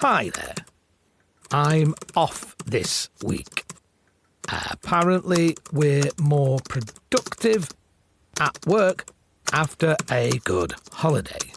Hi there. I'm off this week. Apparently, we're more productive at work after a good holiday.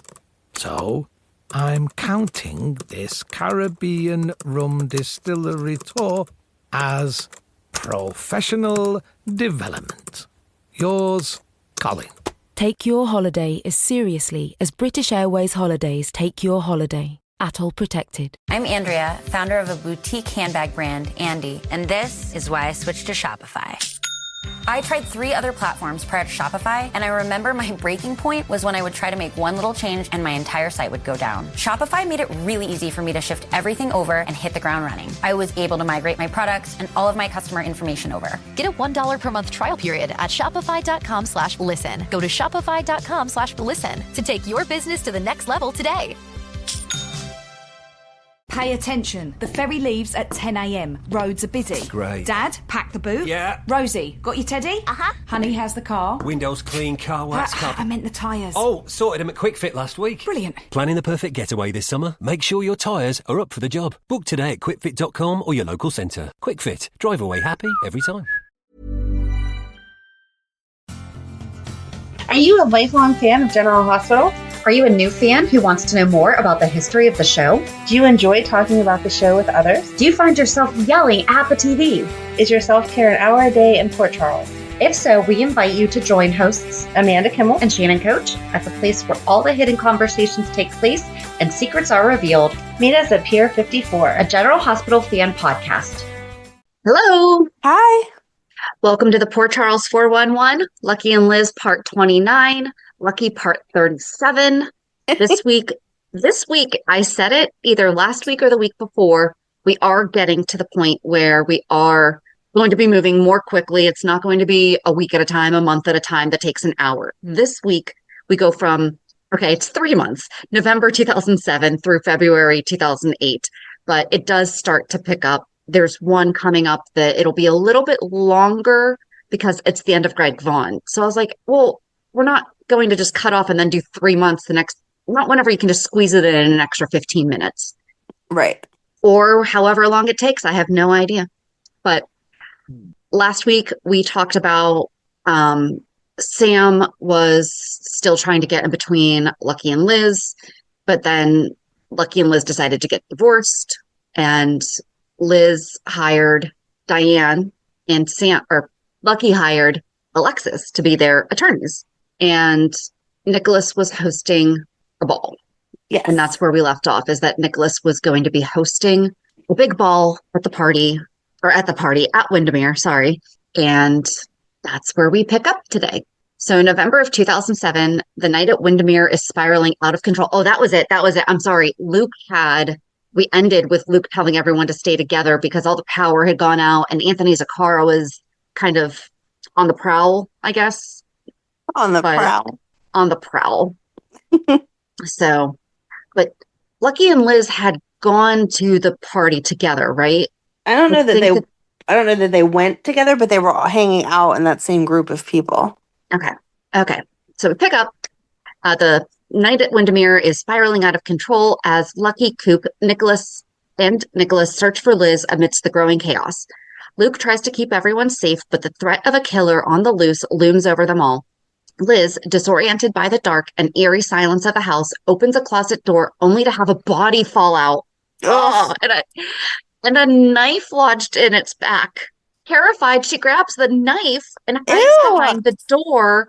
So, I'm counting this Caribbean rum distillery tour as professional development. Yours, Colin. Take your holiday as seriously as British Airways Holidays take your holiday. Atoll protected. I'm Andrea, founder of a boutique handbag brand, Andy, and this is why I switched to Shopify. I tried 3 other platforms prior to Shopify, and I remember my breaking point was when I would try to make one little change and my entire site would go down. Shopify made it really easy for me to shift everything over and hit the ground running. I was able to migrate my products and all of my customer information over. Get a $1 per month trial period at shopify.com/listen. Go to shopify.com/listen to take your business to the next level today. Pay attention. The ferry leaves at 10 a.m. Roads are busy. Great. Dad, pack the boot. Yeah. Rosie, got your teddy? Uh-huh. Honey, how's the car? Windows clean, car wax covered. I meant the tyres. Oh, sorted them at Quick Fit last week. Brilliant. Planning the perfect getaway this summer? Make sure your tyres are up for the job. Book today at quickfit.com or your local centre. Quick Fit. Drive away happy every time. Are you a lifelong fan of General Hospital? Are you a new fan who wants to know more about the history of the show? Do you enjoy talking about the show with others? Do you find yourself yelling at the TV? Is your self-care an hour a day in Port Charles? If so, we invite you to join hosts Amanda Kimmel and Shannon Coach at the place where all the hidden conversations take place and secrets are revealed. Meet us at Pier 54, a General Hospital fan podcast. Hello. Hi. Welcome to the Port Charles 411, Lucky and Liz part 29, Lucky part 37. This week, I said it either last week or the week before, we are getting to the point where we are going to be moving more quickly. It's not going to be a week at a time, a month at a time that takes an hour. This week, we go from, it's 3 months, November 2007 through February 2008, but it does start to pick up. There's one coming up that it'll be a little bit longer because it's the end of Greg Vaughn. So I was like, well, we're not going to just cut off and then do 3 months not whenever you can just squeeze it in an extra 15 minutes. Right. Or however long it takes. I have no idea. But last week we talked about Sam was still trying to get in between Lucky and Liz, but then Lucky and Liz decided to get divorced, and Liz hired Diane and Lucky hired Alexis to be their attorneys. And Nikolas was hosting a ball. Yes. And that's where we left off, is that Nikolas was going to be hosting a big ball at the party at Wyndemere, sorry. And that's where we pick up today. So November of 2007, the night at Wyndemere is spiraling out of control. Oh, that was it. I'm sorry. We ended with Luke telling everyone to stay together because all the power had gone out, and Anthony Zaccara was kind of on the prowl, I guess. On the prowl. So, but Lucky and Liz had gone to the party together, right? I don't know that they went together, but they were all hanging out in that same group of people. Okay. So we pick up the night at Wyndemere is spiraling out of control as Lucky, Coop, Nikolas search for Liz amidst the growing chaos. Luke tries to keep everyone safe, but the threat of a killer on the loose looms over them all. Liz, disoriented by the dark and eerie silence of a house, opens a closet door only to have a body fall out. And a knife lodged in its back. Terrified, she grabs the knife and hides behind the door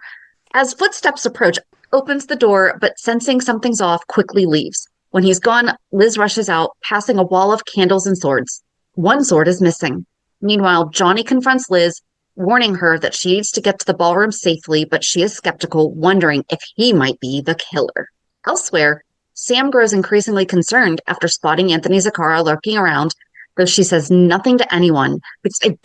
as footsteps approach. Opens the door, but sensing something's off, quickly leaves. When he's gone, Liz rushes out, passing a wall of candles and swords. One sword is missing. Meanwhile, Johnny confronts Liz, warning her that she needs to get to the ballroom safely, but she is skeptical, wondering if he might be the killer. Elsewhere, Sam grows increasingly concerned after spotting Anthony Zaccara lurking around, though she says nothing to anyone, because I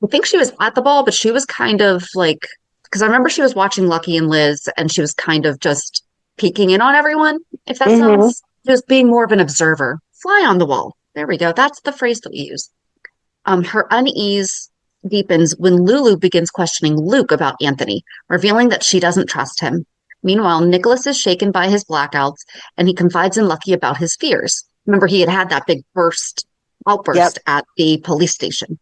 think she was at the ball, but she was kind of like, because I remember she was watching Lucky and Liz, and she was kind of just peeking in on everyone, if that sounds, just being more of an observer. Fly on the wall. There we go. That's the phrase that we use. Her unease deepens when Lulu begins questioning Luke about Anthony, revealing that she doesn't trust him. Meanwhile, Nikolas is shaken by his blackouts, and he confides in Lucky about his fears. Remember, he had that big outburst at the police station.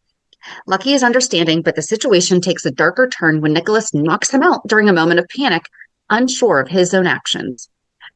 Lucky is understanding, but the situation takes a darker turn when Nikolas knocks him out during a moment of panic, unsure of his own actions.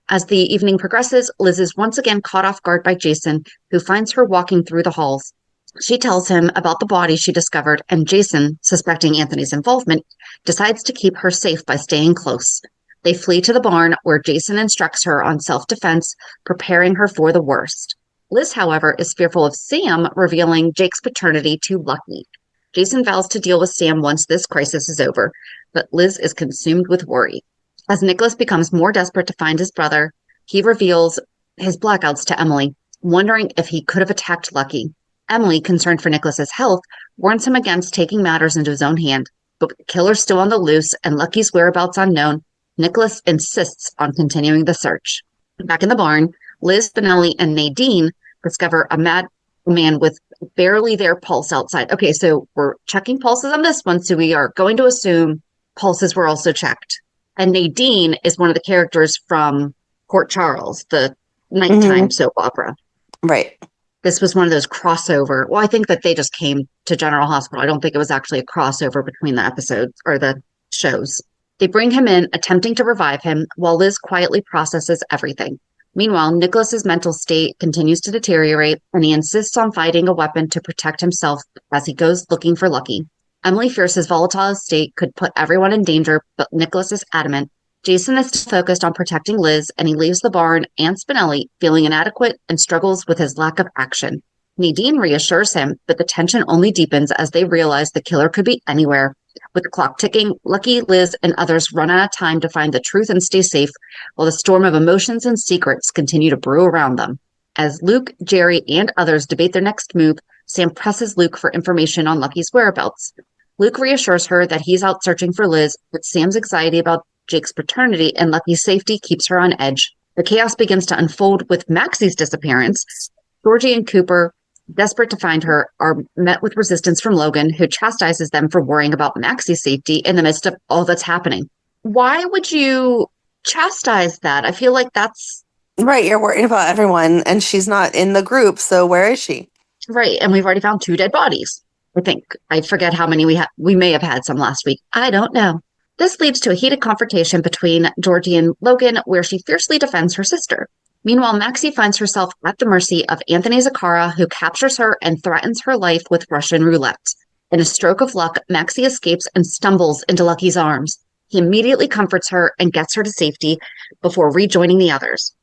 As the evening progresses, Liz is once again caught off guard by Jason, who finds her walking through the halls. She tells him about the body she discovered, and Jason, suspecting Anthony's involvement, decides to keep her safe by staying close. They flee to the barn, where Jason instructs her on self-defense, preparing her for the worst. Liz, however, is fearful of Sam revealing Jake's paternity to Lucky. Jason vows to deal with Sam once this crisis is over, but Liz is consumed with worry. As Nikolas becomes more desperate to find his brother, he reveals his blackouts to Emily, wondering if he could have attacked Lucky. Emily, concerned for Nikolas's health, warns him against taking matters into his own hand, but with the killer still on the loose and Lucky's whereabouts unknown, Nikolas insists on continuing the search. Back in the barn, Liz, Spinelli, and Nadine discover a madman with barely their pulse outside. Okay, so we're checking pulses on this one, so we are going to assume pulses were also checked. And Nadine is one of the characters from Port Charles, the nighttime soap opera. Right. This was one of those crossover. Well, I think that they just came to General Hospital. I don't think it was actually a crossover between the episodes or the shows. They bring him in, attempting to revive him, while Liz quietly processes everything. Meanwhile, Nikolas's mental state continues to deteriorate, and he insists on finding a weapon to protect himself as he goes looking for Lucky. Emily fears his volatile state could put everyone in danger, but Nikolas is adamant. Jason is focused on protecting Liz, and he leaves the barn and Spinelli feeling inadequate and struggles with his lack of action. Nadine reassures him, but the tension only deepens as they realize the killer could be anywhere. With the clock ticking, Lucky, Liz, and others run out of time to find the truth and stay safe, while the storm of emotions and secrets continue to brew around them. As Luke, Jerry, and others debate their next move, Sam presses Luke for information on Lucky's whereabouts. Luke reassures her that he's out searching for Liz, but Sam's anxiety about Jake's paternity and Lucky's safety keeps her on edge. The chaos begins to unfold with Maxie's disappearance. Georgie and Cooper, desperate to find her, are met with resistance from Logan, who chastises them for worrying about Maxie's safety in the midst of all that's happening. Why would you chastise that? I feel like that's... Right, you're worried about everyone, and she's not in the group, so where is she? Right, and we've already found 2 dead bodies. I think. I forget how many we have. We may have had some last week. I don't know. This leads to a heated confrontation between Georgie and Logan, where she fiercely defends her sister. Meanwhile, Maxie finds herself at the mercy of Anthony Zakara, who captures her and threatens her life with Russian roulette. In a stroke of luck, Maxie escapes and stumbles into Lucky's arms. He immediately comforts her and gets her to safety before rejoining the others.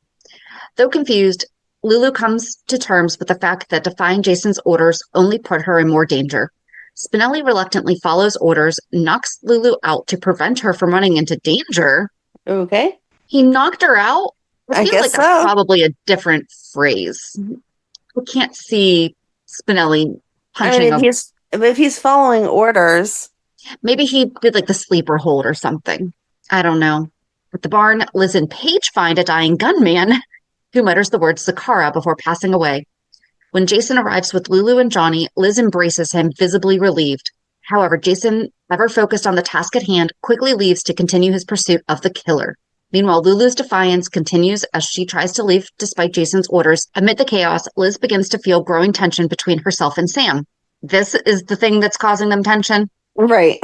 Though confused, Lulu comes to terms with the fact that defying Jason's orders only put her in more danger. Spinelli reluctantly follows orders, knocks Lulu out to prevent her from running into danger. Okay. He knocked her out? I feel guess like so. That's probably a different phrase. We can't see Spinelli punching if he's following orders. Maybe he did like the sleeper hold or something. I don't know. At the barn, Liz and Paige find a dying gunman who mutters the words Zakara before passing away. When Jason arrives with Lulu and Johnny, Liz embraces him, visibly relieved. However, Jason, ever focused on the task at hand, quickly leaves to continue his pursuit of the killer. Meanwhile, Lulu's defiance continues as she tries to leave despite Jason's orders. Amid the chaos, Liz begins to feel growing tension between herself and Sam. This is the thing that's causing them tension? Right.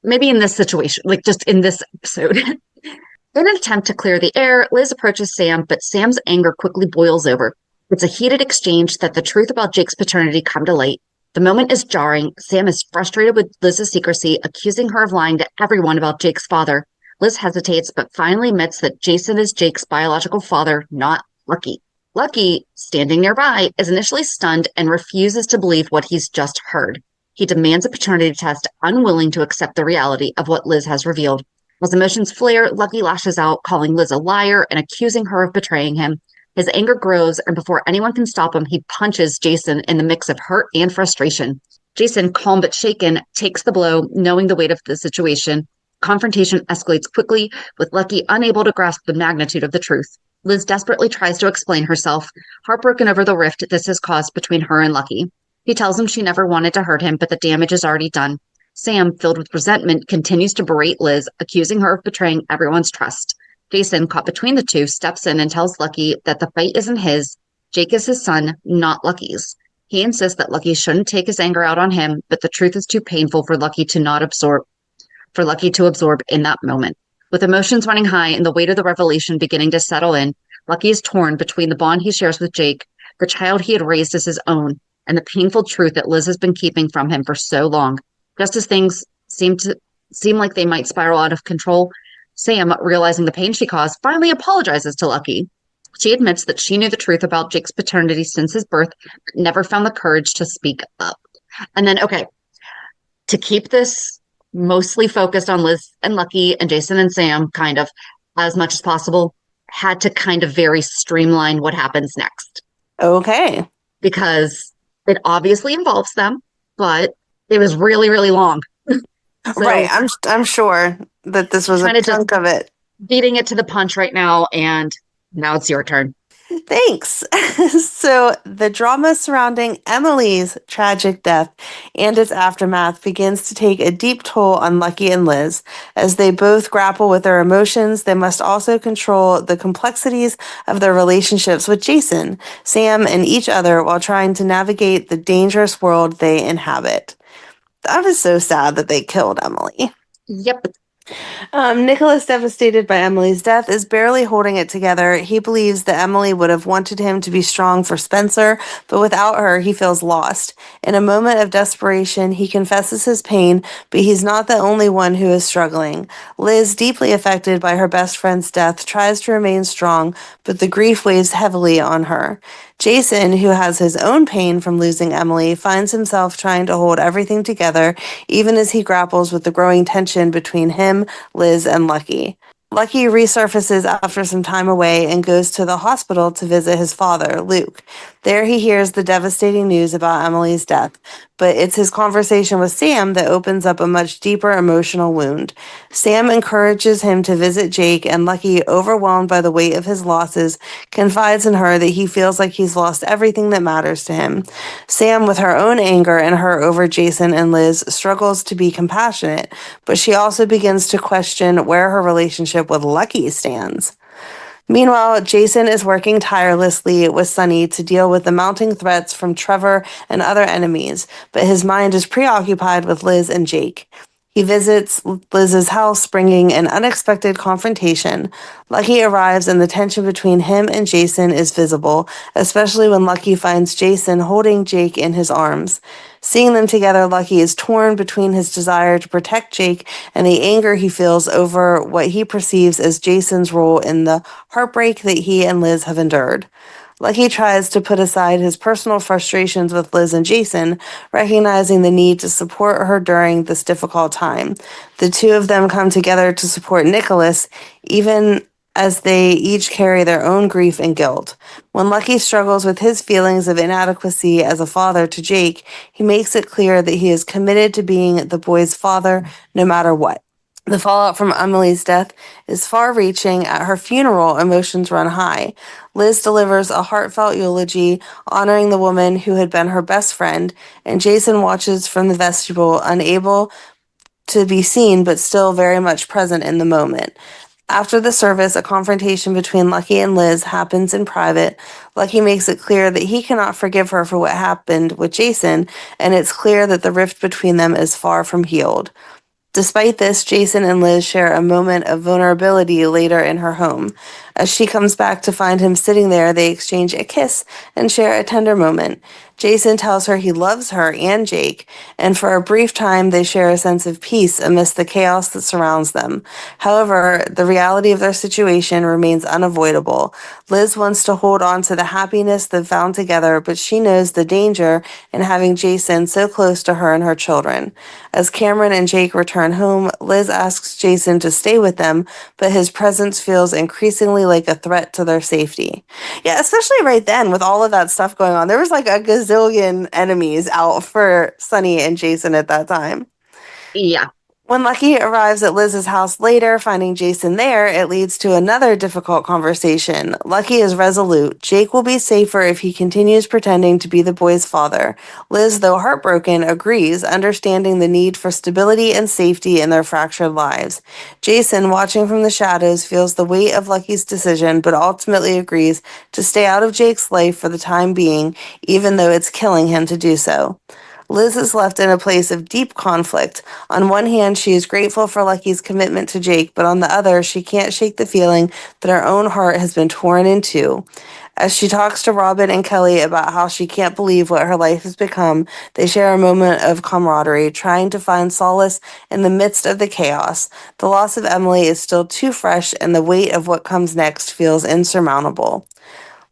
Maybe in this situation, like just in this episode. In an attempt to clear the air, Liz approaches Sam, but Sam's anger quickly boils over. It's a heated exchange that the truth about Jake's paternity come to light. The moment is jarring. Sam is frustrated with Liz's secrecy, accusing her of lying to everyone about Jake's father. Liz hesitates, but finally admits that Jason is Jake's biological father, not Lucky. Lucky, standing nearby, is initially stunned and refuses to believe what he's just heard. He demands a paternity test, unwilling to accept the reality of what Liz has revealed. As emotions flare, Lucky lashes out, calling Liz a liar and accusing her of betraying him. His anger grows, and before anyone can stop him, he punches Jason in the mix of hurt and frustration. Jason, calm but shaken, takes the blow, knowing the weight of the situation. Confrontation escalates quickly, with Lucky unable to grasp the magnitude of the truth. Liz desperately tries to explain herself, heartbroken over the rift this has caused between her and Lucky. He tells him she never wanted to hurt him, but the damage is already done. Sam, filled with resentment, continues to berate Liz, accusing her of betraying everyone's trust. Jason, caught between the two, steps in and tells Lucky that the fight isn't his. Jake is his son, not Lucky's. He insists that Lucky shouldn't take his anger out on him, but the truth is too painful for Lucky to absorb in that moment. With emotions running high and the weight of the revelation beginning to settle in, Lucky is torn between the bond he shares with Jake, the child he had raised as his own, and the painful truth that Liz has been keeping from him for so long. Just as things seem like they might spiral out of control, Sam, realizing the pain she caused, finally apologizes to Lucky. She admits that she knew the truth about Jake's paternity since his birth, but never found the courage to speak up. And then, okay, to keep this mostly focused on Liz and Lucky and Jason and Sam, kind of, as much as possible, had to kind of very streamline what happens next. Okay. Because it obviously involves them, but it was really, really long. So right. I'm sure that this was a chunk of it. Beating it to the punch right now, and now it's your turn. Thanks. So the drama surrounding Emily's tragic death and its aftermath begins to take a deep toll on Lucky and Liz. As they both grapple with their emotions, they must also control the complexities of their relationships with Jason, Sam, and each other while trying to navigate the dangerous world they inhabit. That was so sad that they killed Emily. Yep. Nikolas, devastated by Emily's death, is barely holding it together. He believes that Emily would have wanted him to be strong for Spencer, but without her, he feels lost. In a moment of desperation, he confesses his pain, but he's not the only one who is struggling. Liz, deeply affected by her best friend's death, tries to remain strong, but the grief weighs heavily on her. Jason, who has his own pain from losing Emily, finds himself trying to hold everything together, even as he grapples with the growing tension between him, Liz, and Lucky. Lucky resurfaces after some time away and goes to the hospital to visit his father, Luke. There he hears the devastating news about Emily's death, but it's his conversation with Sam that opens up a much deeper emotional wound. Sam encourages him to visit Jake, and Lucky, overwhelmed by the weight of his losses, confides in her that he feels like he's lost everything that matters to him. Sam, with her own anger and her over Jason and Liz, struggles to be compassionate, but she also begins to question where her relationship with Lucky stands. Meanwhile, Jason is working tirelessly with Sunny to deal with the mounting threats from Trevor and other enemies, but his mind is preoccupied with Liz and Jake. He visits Liz's house, bringing an unexpected confrontation. Lucky arrives, and the tension between him and Jason is visible, especially when Lucky finds Jason holding Jake in his arms. Seeing them together, Lucky is torn between his desire to protect Jake and the anger he feels over what he perceives as Jason's role in the heartbreak that he and Liz have endured. Lucky tries to put aside his personal frustrations with Liz and Jason, recognizing the need to support her during this difficult time. The two of them come together to support Nikolas, even as they each carry their own grief and guilt. When Lucky struggles with his feelings of inadequacy as a father to Jake, he makes it clear that he is committed to being the boy's father no matter what. The fallout from Emily's death is far-reaching. At her funeral, emotions run high. Liz delivers a heartfelt eulogy honoring the woman who had been her best friend, and Jason watches from the vestibule, unable to be seen but still very much present in the moment. After the service, a confrontation between Lucky and Liz happens in private. Lucky makes it clear that he cannot forgive her for what happened with Jason, and it's clear that the rift between them is far from healed. Despite this, Jason and Liz share a moment of vulnerability later in her home. As she comes back to find him sitting there, they exchange a kiss and share a tender moment. Jason tells her he loves her and Jake, and for a brief time they share a sense of peace amidst the chaos that surrounds them. However, the reality of their situation remains unavoidable. Liz wants to hold on to the happiness they've found together, but she knows the danger in having Jason so close to her and her children. As Cameron and Jake return home, Liz asks Jason to stay with them, but his presence feels increasingly like a threat to their safety. Yeah, especially right then with all of that stuff going on. There was like a gazillion enemies out for Sunny and Jason at that time. Yeah. When Lucky arrives at Liz's house later, finding Jason there, it leads to another difficult conversation. Lucky is resolute. Jake will be safer if he continues pretending to be the boy's father. Liz, though heartbroken, agrees, understanding the need for stability and safety in their fractured lives. Jason, watching from the shadows, feels the weight of Lucky's decision, but ultimately agrees to stay out of Jake's life for the time being, even though it's killing him to do so. Liz is left in a place of deep conflict. On one hand, she is grateful for Lucky's commitment to Jake, but on the other, she can't shake the feeling that her own heart has been torn in two. As she talks to Robin and Kelly about how she can't believe what her life has become, they share a moment of camaraderie, trying to find solace in the midst of the chaos. The loss of Emily is still too fresh, and the weight of what comes next feels insurmountable.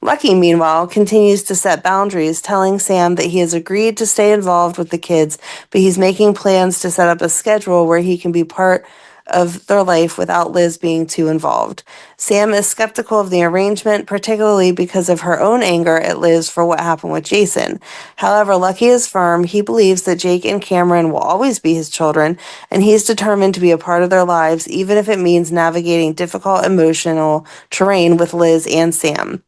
Lucky, meanwhile, continues to set boundaries, telling Sam that he has agreed to stay involved with the kids, but he's making plans to set up a schedule where he can be part of their life without Liz being too involved. Sam is skeptical of the arrangement, particularly because of her own anger at Liz for what happened with Jason. However, Lucky is firm. He believes that Jake and Cameron will always be his children, and he's determined to be a part of their lives, even if it means navigating difficult emotional terrain with Liz and Sam.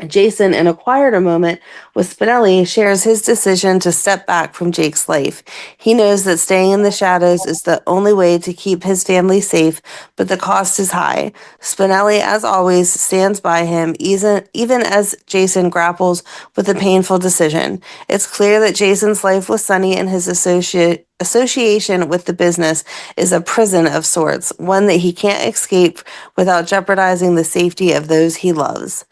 Jason, in a quieter moment with Spinelli, shares his decision to step back from Jake's life. He knows that staying in the shadows is the only way to keep his family safe, but the cost is high. Spinelli, as always, stands by him, even as Jason grapples with a painful decision. It's clear that Jason's life with Sonny and his association with the business is a prison of sorts, one that he can't escape without jeopardizing the safety of those he loves.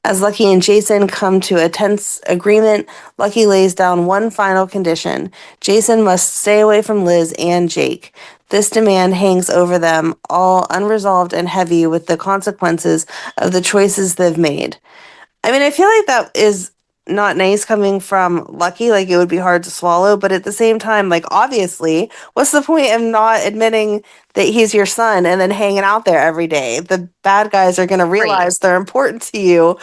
As Lucky and Jason come to a tense agreement, Lucky lays down one final condition. Jason must stay away from Liz and Jake. This demand hangs over them, all unresolved and heavy with the consequences of the choices they've made. I mean, I feel like that is not nice coming from Lucky, like it would be hard to swallow, but at the same time, like obviously, what's the point of not admitting that he's your son and then hanging out there every day? The bad guys are going to realize they're important to you,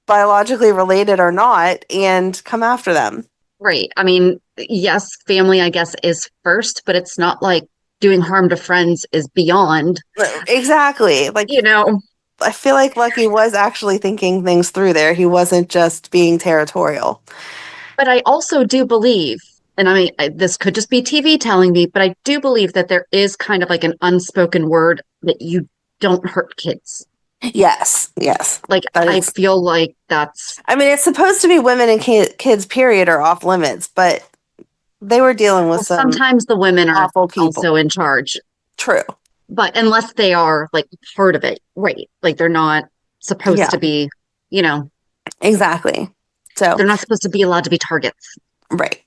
biologically related or not, and come after them. Right. I mean, yes, family, I guess, is first, but it's not like doing harm to friends is beyond. Exactly. Like, I feel like Lucky was actually thinking things through there. He wasn't just being territorial. But I also do believe, and I mean, this could just be TV telling me, but I do believe that there is kind of like an unspoken word that you don't hurt kids. Yes. Like, I feel like that's... I mean, it's supposed to be women and kids, period, are off limits, but they were dealing with sometimes the women are people. Also in charge. True. But unless they are, like, part of it, right? Like, they're not supposed to be, Exactly. So they're not supposed to be allowed to be targets. Right.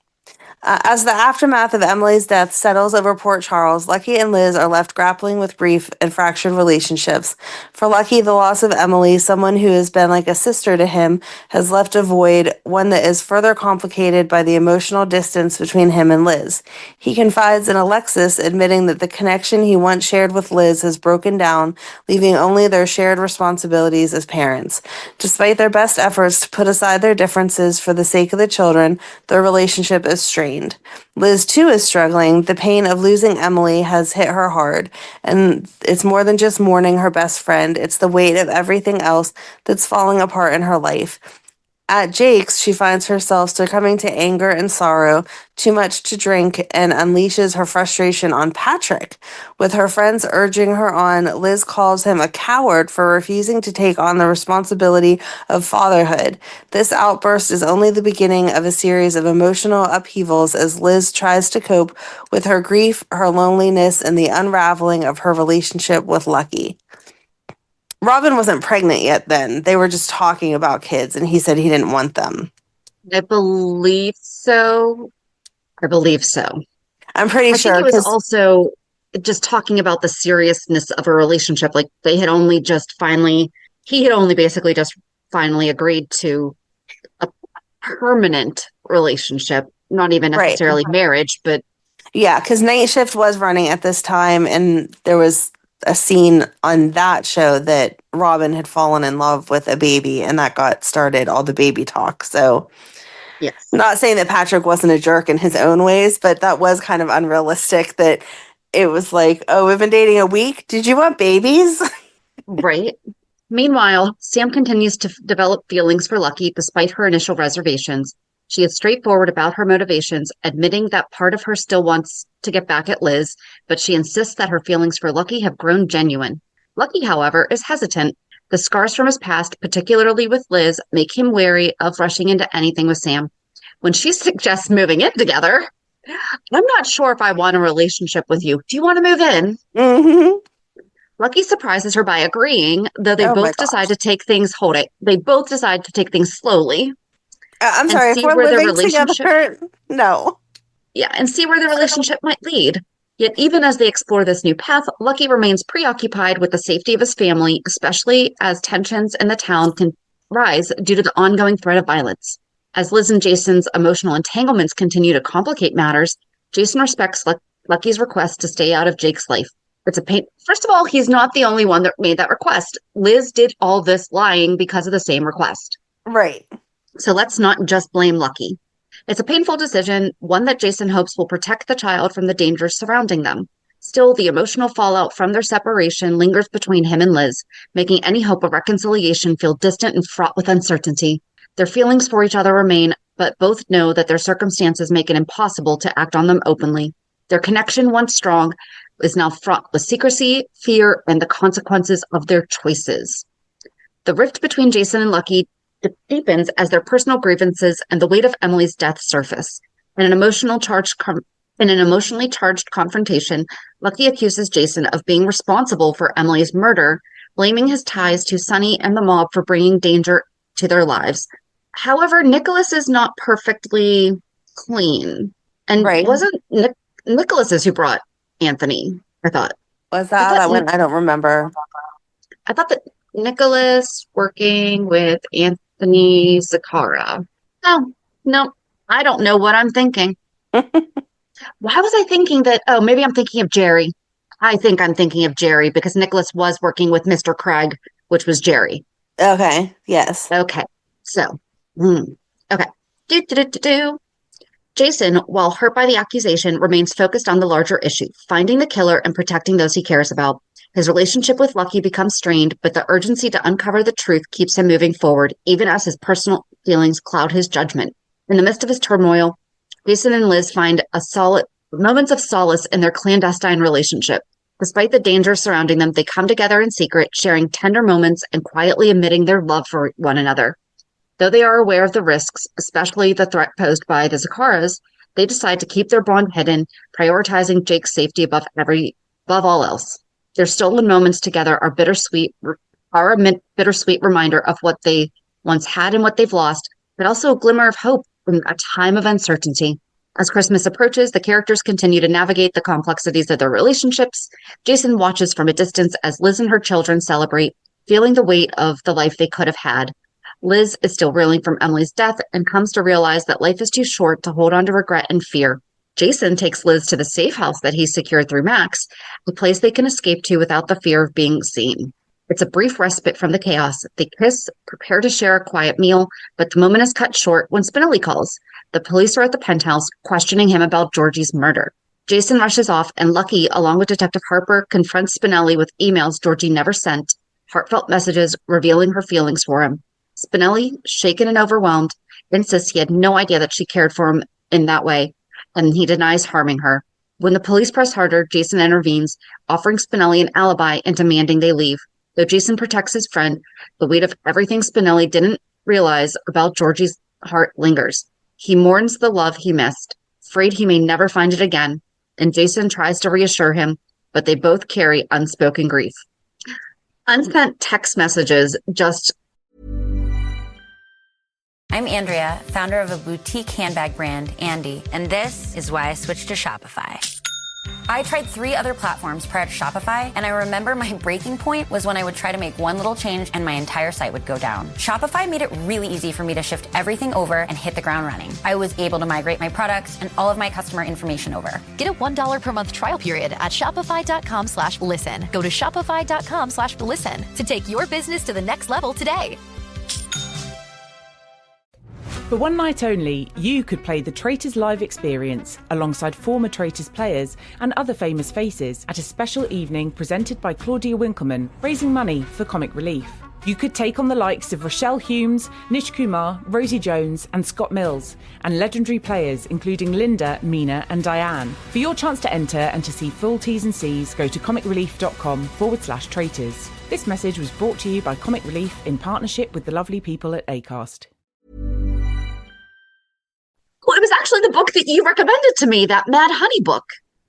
As the aftermath of Emily's death settles over Port Charles, Lucky and Liz are left grappling with grief and fractured relationships. For Lucky, the loss of Emily, someone who has been like a sister to him, has left a void, one that is further complicated by the emotional distance between him and Liz. He confides in Alexis, admitting that the connection he once shared with Liz has broken down, leaving only their shared responsibilities as parents. Despite their best efforts to put aside their differences for the sake of the children, their relationship is strained. Liz, too, is struggling. The pain of losing Emily has hit her hard, and it's more than just mourning her best friend. It's the weight of everything else that's falling apart in her life. At Jake's, she finds herself succumbing to anger and sorrow, too much to drink, and unleashes her frustration on Patrick. With her friends urging her on, Liz calls him a coward for refusing to take on the responsibility of fatherhood. This outburst is only the beginning of a series of emotional upheavals as Liz tries to cope with her grief, her loneliness, and the unraveling of her relationship with Lucky. Robin wasn't pregnant yet then. They were just talking about kids, and he said he didn't want them. I believe so. I'm pretty sure. I think it was also just talking about the seriousness of a relationship. Like, he had only basically just finally agreed to a permanent relationship, not even necessarily marriage, but... Yeah, because Night Shift was running at this time, and there was a scene on that show that Robin had fallen in love with a baby, and that got started all the baby talk. So, yes, not saying that Patrick wasn't a jerk in his own ways, but that was kind of unrealistic that it was like, oh, we've been dating a week. Did you want babies? Right. Meanwhile, Sam continues to develop feelings for Lucky despite her initial reservations. She is straightforward about her motivations, admitting that part of her still wants to get back at Liz, but she insists that her feelings for Lucky have grown genuine. Lucky, however, is hesitant. The scars from his past, particularly with Liz, make him wary of rushing into anything with Sam. When she suggests moving in together, I'm not sure if I want a relationship with you. Do you want to move in? Mm-hmm. Lucky surprises her by agreeing, though they both decide to take things, They both decide to take things slowly. I'm sorry, if we're living together, no. Yeah, and see where the relationship might lead. Yet even as they explore this new path, Lucky remains preoccupied with the safety of his family, especially as tensions in the town can rise due to the ongoing threat of violence. As Liz and Jason's emotional entanglements continue to complicate matters, Jason respects Lucky's request to stay out of Jake's life. It's a pain. First of all, he's not the only one that made that request. Liz did all this lying because of the same request. Right. So let's not just blame Lucky. It's a painful decision, one that Jason hopes will protect the child from the dangers surrounding them. Still, the emotional fallout from their separation lingers between him and Liz, making any hope of reconciliation feel distant and fraught with uncertainty. Their feelings for each other remain, but both know that their circumstances make it impossible to act on them openly. Their connection, once strong, is now fraught with secrecy, fear, and the consequences of their choices. The rift between Jason and Lucky deepens as their personal grievances and the weight of Emily's death surface. In an emotionally charged confrontation, Lucky accuses Jason of being responsible for Emily's murder, blaming his ties to Sonny and the mob for bringing danger to their lives. However, Nikolas is not perfectly clean. And wasn't Nikolas who brought Anthony, I thought. Was that one? I don't remember. I thought that Nikolas working with Anthony Zakara. No, I don't know what I'm thinking. Why was I thinking that? Oh, maybe I'm thinking of Jerry. I think I'm thinking of Jerry because Nikolas was working with Mr. Craig, which was Jerry. Okay, yes. Okay, so, okay. Jason, while hurt by the accusation, remains focused on the larger issue, finding the killer and protecting those he cares about. His relationship with Lucky becomes strained, but the urgency to uncover the truth keeps him moving forward, even as his personal feelings cloud his judgment. In the midst of his turmoil, Jason and Liz find moments of solace in their clandestine relationship. Despite the dangers surrounding them, they come together in secret, sharing tender moments and quietly admitting their love for one another. Though they are aware of the risks, especially the threat posed by the Zakaras, they decide to keep their bond hidden, prioritizing Jake's safety above all else. Their stolen moments together are a bittersweet reminder of what they once had and what they've lost, but also a glimmer of hope in a time of uncertainty. As Christmas approaches, the characters continue to navigate the complexities of their relationships. Jason watches from a distance as Liz and her children celebrate, feeling the weight of the life they could have had. Liz is still reeling from Emily's death and comes to realize that life is too short to hold on to regret and fear. Jason takes Liz to the safe house that he secured through Max, a place they can escape to without the fear of being seen. It's a brief respite from the chaos. They kiss, prepare to share a quiet meal, but the moment is cut short when Spinelli calls. The police are at the penthouse, questioning him about Georgie's murder. Jason rushes off, and Lucky, along with Detective Harper, confronts Spinelli with emails Georgie never sent, heartfelt messages revealing her feelings for him. Spinelli, shaken and overwhelmed, insists he had no idea that she cared for him in that way, and he denies harming her. When the police press harder, Jason intervenes, offering Spinelli an alibi and demanding they leave. Though Jason protects his friend, the weight of everything Spinelli didn't realize about Georgie's heart lingers. He mourns the love he missed, afraid he may never find it again, and Jason tries to reassure him, but they both carry unspoken grief. Unsent text messages just... I'm Andrea, founder of a boutique handbag brand, Andy, and this is why I switched to Shopify. I tried 3 other platforms prior to Shopify, and I remember my breaking point was when I would try to make one little change and my entire site would go down. Shopify made it really easy for me to shift everything over and hit the ground running. I was able to migrate my products and all of my customer information over. Get a $1 per month trial period at shopify.com/listen. Go to shopify.com/listen to take your business to the next level today. For one night only, you could play the Traitors Live experience alongside former Traitors players and other famous faces at a special evening presented by Claudia Winkleman, raising money for comic relief. You could take on the likes of Rochelle Humes, Nish Kumar, Rosie Jones and Scott Mills, and legendary players including Linda, Mina and Diane. For your chance to enter and to see full T's and C's, go to comicrelief.com/traitors. This message was brought to you by Comic Relief in partnership with the lovely people at Acast. Well, it was actually the book that you recommended to me, that Mad Honey book.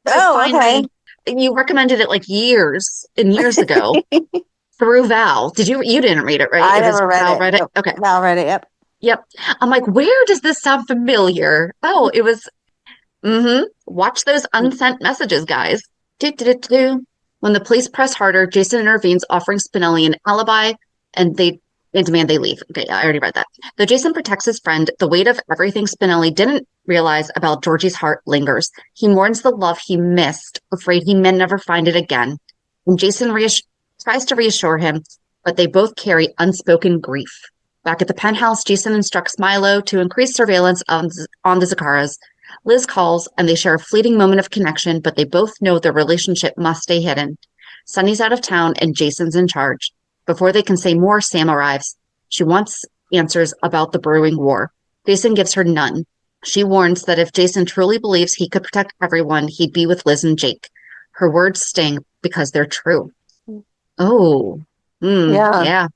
Okay. You recommended it like years and years ago through Val. You didn't read it, right? I never read Val it. read it? Nope. Okay. Val read it, yep. Yep. I'm like, where does this sound familiar? Oh, it was, watch those unsent messages, guys. Do. When the police press harder, Jason intervenes, offering Spinelli an alibi, and they demand they leave. Okay, I already read that. Though Jason protects his friend, the weight of everything Spinelli didn't realize about Georgie's heart lingers. He mourns the love he missed, afraid he may never find it again. And Jason tries to reassure him, but they both carry unspoken grief. Back at the penthouse, Jason instructs Milo to increase surveillance on the Zakaras. Liz calls, and they share a fleeting moment of connection, but they both know their relationship must stay hidden. Sunny's out of town, and Jason's in charge. Before they can say more, Sam arrives. She wants answers about the brewing war. Jason gives her none. She warns that if Jason truly believes he could protect everyone, he'd be with Liz and Jake. Her words sting because they're true. Oh. Yeah.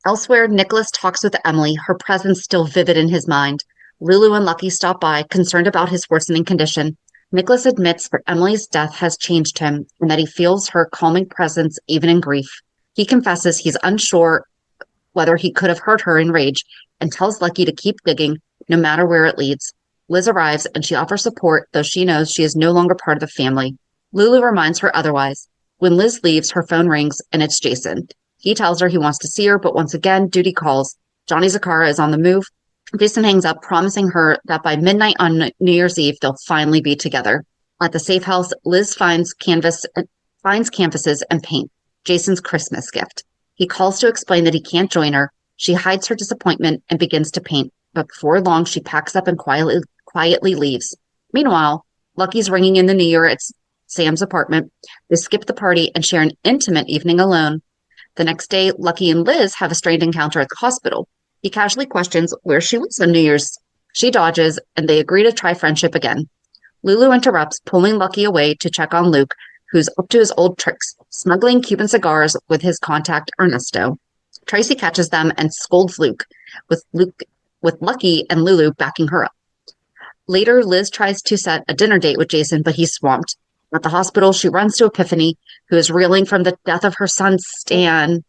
Elsewhere, Nikolas talks with Emily, her presence still vivid in his mind. Lulu and Lucky stop by, concerned about his worsening condition. Nikolas admits that Emily's death has changed him and that he feels her calming presence even in grief. He confesses he's unsure whether he could have hurt her in rage and tells Lucky to keep digging no matter where it leads. Liz arrives and she offers support, though she knows she is no longer part of the family. Lulu reminds her otherwise. When Liz leaves, her phone rings and it's Jason. He tells her he wants to see her, but once again, duty calls. Johnny Zakara is on the move. Jason hangs up, promising her that by midnight on New Year's Eve, they'll finally be together. At the safe house, Liz finds canvases and paint, Jason's Christmas gift. He calls to explain that he can't join her. She hides her disappointment and begins to paint, but before long, she packs up and quietly leaves. Meanwhile, Lucky's ringing in the New Year at Sam's apartment. They skip the party and share an intimate evening alone. The next day, Lucky and Liz have a strange encounter at the hospital. He casually questions where she was on New Year's. She dodges, and they agree to try friendship again. Lulu interrupts, pulling Lucky away to check on Luke, who's up to his old tricks, smuggling Cuban cigars with his contact Ernesto. Tracy catches them and scolds Luke, with Lucky and Lulu backing her up. Later, Liz tries to set a dinner date with Jason, but he's swamped. At the hospital, she runs to Epiphany, who is reeling from the death of her son, Stan.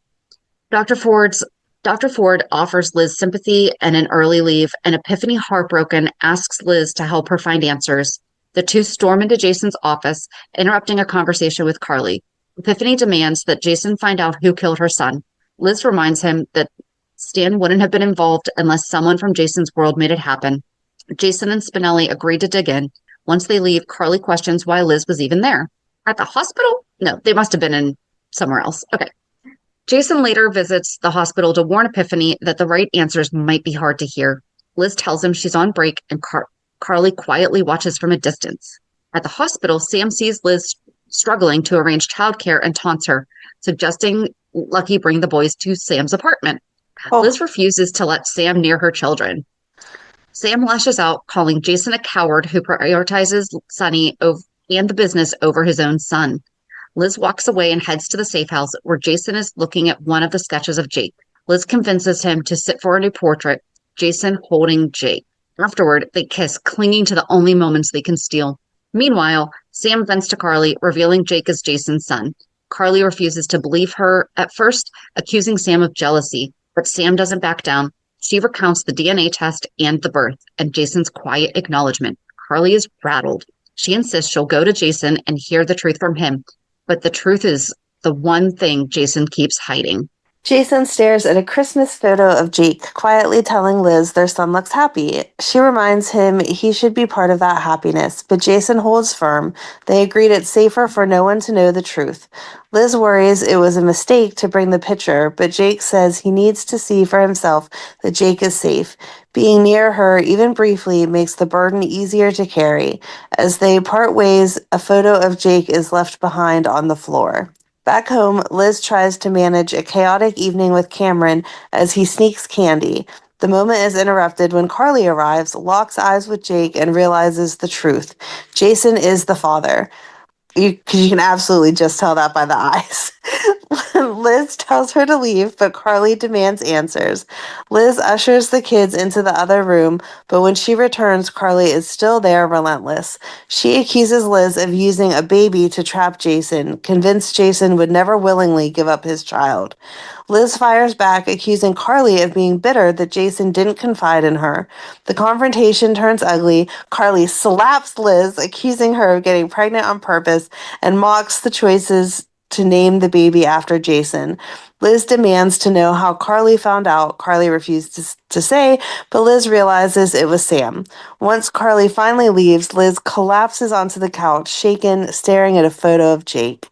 Dr. Ford offers Liz sympathy and an early leave, and Epiphany, heartbroken, asks Liz to help her find answers. The two storm into Jason's office, interrupting a conversation with Carly. Epiphany demands that Jason find out who killed her son. Liz reminds him that Stan wouldn't have been involved unless someone from Jason's world made it happen. Jason and Spinelli agree to dig in. Once they leave, Carly questions why Liz was even there. At the hospital? No, they must have been in somewhere else. Okay. Jason later visits the hospital to warn Epiphany that the right answers might be hard to hear. Liz tells him she's on break, and Carly quietly watches from a distance. At the hospital, Sam sees Liz struggling to arrange childcare and taunts her, suggesting Lucky bring the boys to Sam's apartment. Liz refuses to let Sam near her children. Sam lashes out, calling Jason a coward who prioritizes Sunny and the business over his own son. Liz walks away and heads to the safe house, where Jason is looking at one of the sketches of Jake. Liz convinces him to sit for a new portrait, Jason holding Jake. Afterward, they kiss, clinging to the only moments they can steal. Meanwhile, Sam vents to Carly, revealing Jake as Jason's son. Carly refuses to believe her, at first accusing Sam of jealousy, but Sam doesn't back down. She recounts the DNA test and the birth, and Jason's quiet acknowledgement. Carly is rattled. She insists she'll go to Jason and hear the truth from him, but the truth is the one thing Jason keeps hiding. Jason stares at a Christmas photo of Jake, quietly telling Liz their son looks happy. She reminds him he should be part of that happiness, but Jason holds firm. They agreed it's safer for no one to know the truth. Liz worries it was a mistake to bring the picture, but Jake says he needs to see for himself that Jake is safe. Being near her, even briefly, makes the burden easier to carry. As they part ways, a photo of Jake is left behind on the floor. Back home, Liz tries to manage a chaotic evening with Cameron as he sneaks candy. The moment is interrupted when Carly arrives, locks eyes with Jake, and realizes the truth. Jason is the father. You can absolutely just tell that by the eyes. Liz tells her to leave, but Carly demands answers. Liz ushers the kids into the other room, but when she returns, Carly is still there, relentless. She accuses Liz of using a baby to trap Jason, convinced Jason would never willingly give up his child. Liz fires back, accusing Carly of being bitter that Jason didn't confide in her. The confrontation turns ugly. Carly slaps Liz, accusing her of getting pregnant on purpose, and mocks the choices to name the baby after Jason. Liz demands to know how Carly found out. Carly refuses to say, but Liz realizes it was Sam. Once Carly finally leaves, Liz collapses onto the couch, shaken, staring at a photo of Jake.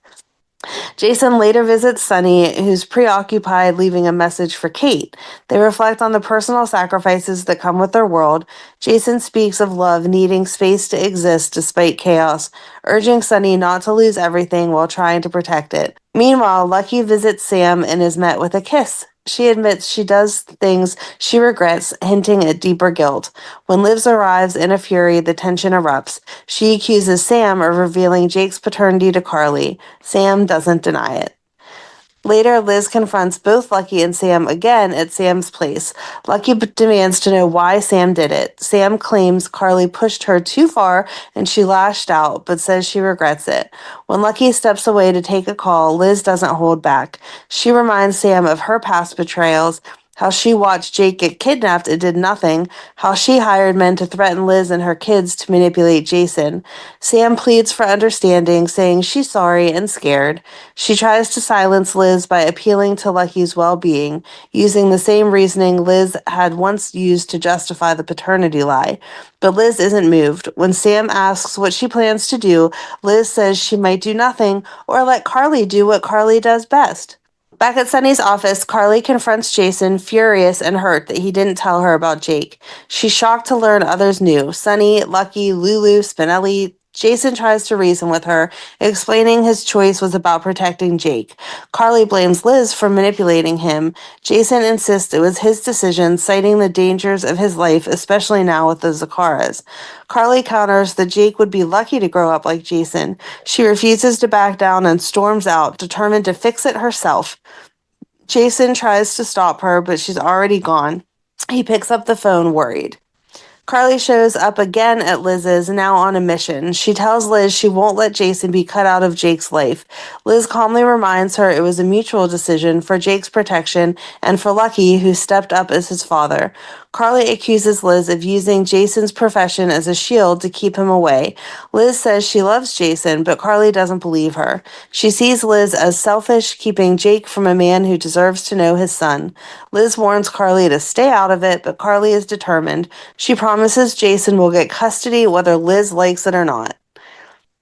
Jason later visits Sunny, who's preoccupied, leaving a message for Kate. They reflect on the personal sacrifices that come with their world. Jason speaks of love needing space to exist despite chaos, urging Sunny not to lose everything while trying to protect it. Meanwhile, Lucky visits Sam and is met with a kiss. She admits she does things she regrets, hinting at deeper guilt. When Liz arrives in a fury, the tension erupts. She accuses Sam of revealing Jake's paternity to Carly. Sam doesn't deny it. Later, Liz confronts both Lucky and Sam again at Sam's place. Lucky demands to know why Sam did it. Sam claims Carly pushed her too far and she lashed out, but says she regrets it. When Lucky steps away to take a call, Liz doesn't hold back. She reminds Sam of her past betrayals, how she watched Jake get kidnapped and did nothing, how she hired men to threaten Liz and her kids to manipulate Jason. Sam pleads for understanding, saying she's sorry and scared. She tries to silence Liz by appealing to Lucky's well-being, using the same reasoning Liz had once used to justify the paternity lie. But Liz isn't moved. When Sam asks what she plans to do, Liz says she might do nothing or let Carly do what Carly does best. Back at Sunny's office, Carly confronts Jason, furious and hurt that he didn't tell her about Jake. She's shocked to learn others knew. Sunny, Lucky, Lulu, Spinelli. Jason tries to reason with her, explaining his choice was about protecting Jake. Carly blames Liz for manipulating him. Jason insists it was his decision, citing the dangers of his life, especially now with the Zakaras. Carly counters that Jake would be lucky to grow up like Jason. She refuses to back down and storms out, determined to fix it herself. Jason tries to stop her, but she's already gone. He picks up the phone, worried. Carly shows up again at Liz's, now on a mission. She tells Liz she won't let Jason be cut out of Jake's life. Liz calmly reminds her it was a mutual decision for Jake's protection and for Lucky, who stepped up as his father. Carly accuses Liz of using Jason's profession as a shield to keep him away. Liz says she loves Jason, but Carly doesn't believe her. She sees Liz as selfish, keeping Jake from a man who deserves to know his son. Liz warns Carly to stay out of it, but Carly is determined. She promises Jason will get custody whether Liz likes it or not.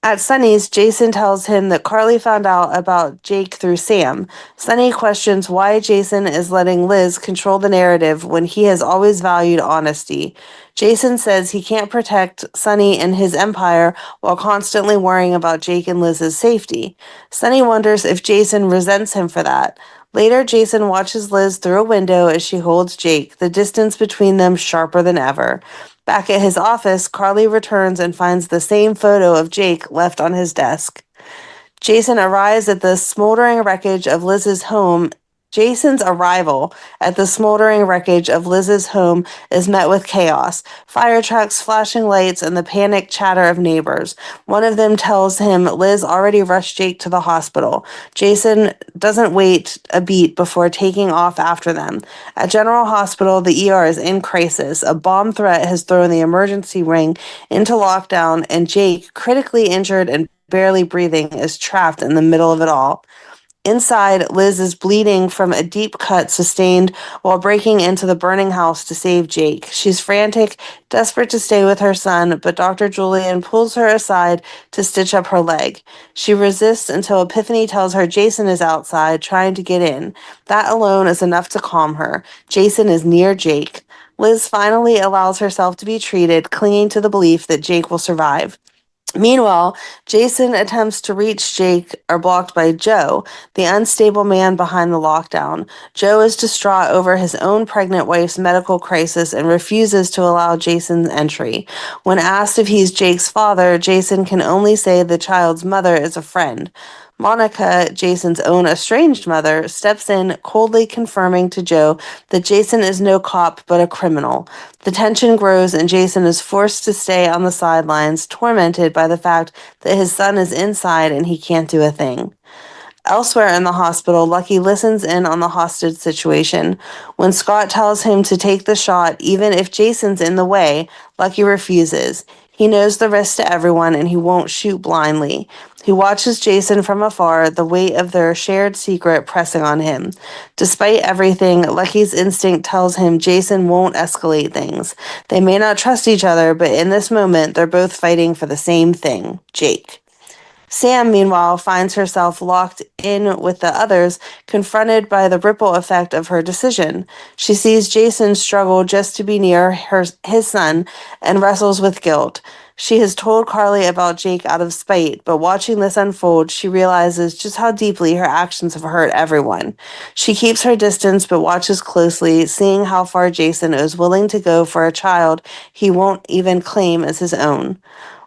At Sunny's, Jason tells him that Carly found out about Jake through Sam. Sunny questions why Jason is letting Liz control the narrative when he has always valued honesty. Jason says he can't protect Sunny and his empire while constantly worrying about Jake and Liz's safety. Sunny wonders if Jason resents him for that. Later, Jason watches Liz through a window as she holds Jake, the distance between them sharper than ever. Back at his office, Carly returns and finds the same photo of Jake left on his desk. Jason arrives at the smoldering wreckage of Liz's home. Jason's arrival at the smoldering wreckage of Liz's home is met with chaos, fire trucks, flashing lights, and the panicked chatter of neighbors. One of them tells him Liz already rushed Jake to the hospital. Jason doesn't wait a beat before taking off after them. At General Hospital, the ER is in crisis. A bomb threat has thrown the emergency ring into lockdown, and Jake, critically injured and barely breathing, is trapped in the middle of it all. Inside, Liz is bleeding from a deep cut sustained while breaking into the burning house to save Jake. She's frantic, desperate to stay with her son, but Dr. Julian pulls her aside to stitch up her leg. She resists until Epiphany tells her Jason is outside, trying to get in. That alone is enough to calm her. Jason is near Jake. Liz finally allows herself to be treated, clinging to the belief that Jake will survive. Meanwhile, Jason attempts to reach Jake are blocked by Joe, the unstable man behind the lockdown. Joe is distraught over his own pregnant wife's medical crisis and refuses to allow Jason's entry. When asked if he's Jake's father, Jason can only say the child's mother is a friend. Monica, Jason's own estranged mother, steps in, coldly confirming to Joe that Jason is no cop but a criminal. The tension grows and Jason is forced to stay on the sidelines, tormented by the fact that his son is inside and he can't do a thing. Elsewhere in the hospital, Lucky listens in on the hostage situation. When Scott tells him to take the shot, even if Jason's in the way, Lucky refuses. He knows the risk to everyone and he won't shoot blindly. He watches Jason from afar, the weight of their shared secret pressing on him. Despite everything, Lucky's instinct tells him Jason won't escalate things. They may not trust each other, but in this moment, they're both fighting for the same thing, Jake. Sam, meanwhile, finds herself locked in with the others, confronted by the ripple effect of her decision. She sees Jason struggle just to be near his son and wrestles with guilt. She has told Carly about Jake out of spite, but watching this unfold, she realizes just how deeply her actions have hurt everyone. She keeps her distance but watches closely, seeing how far Jason is willing to go for a child he won't even claim as his own.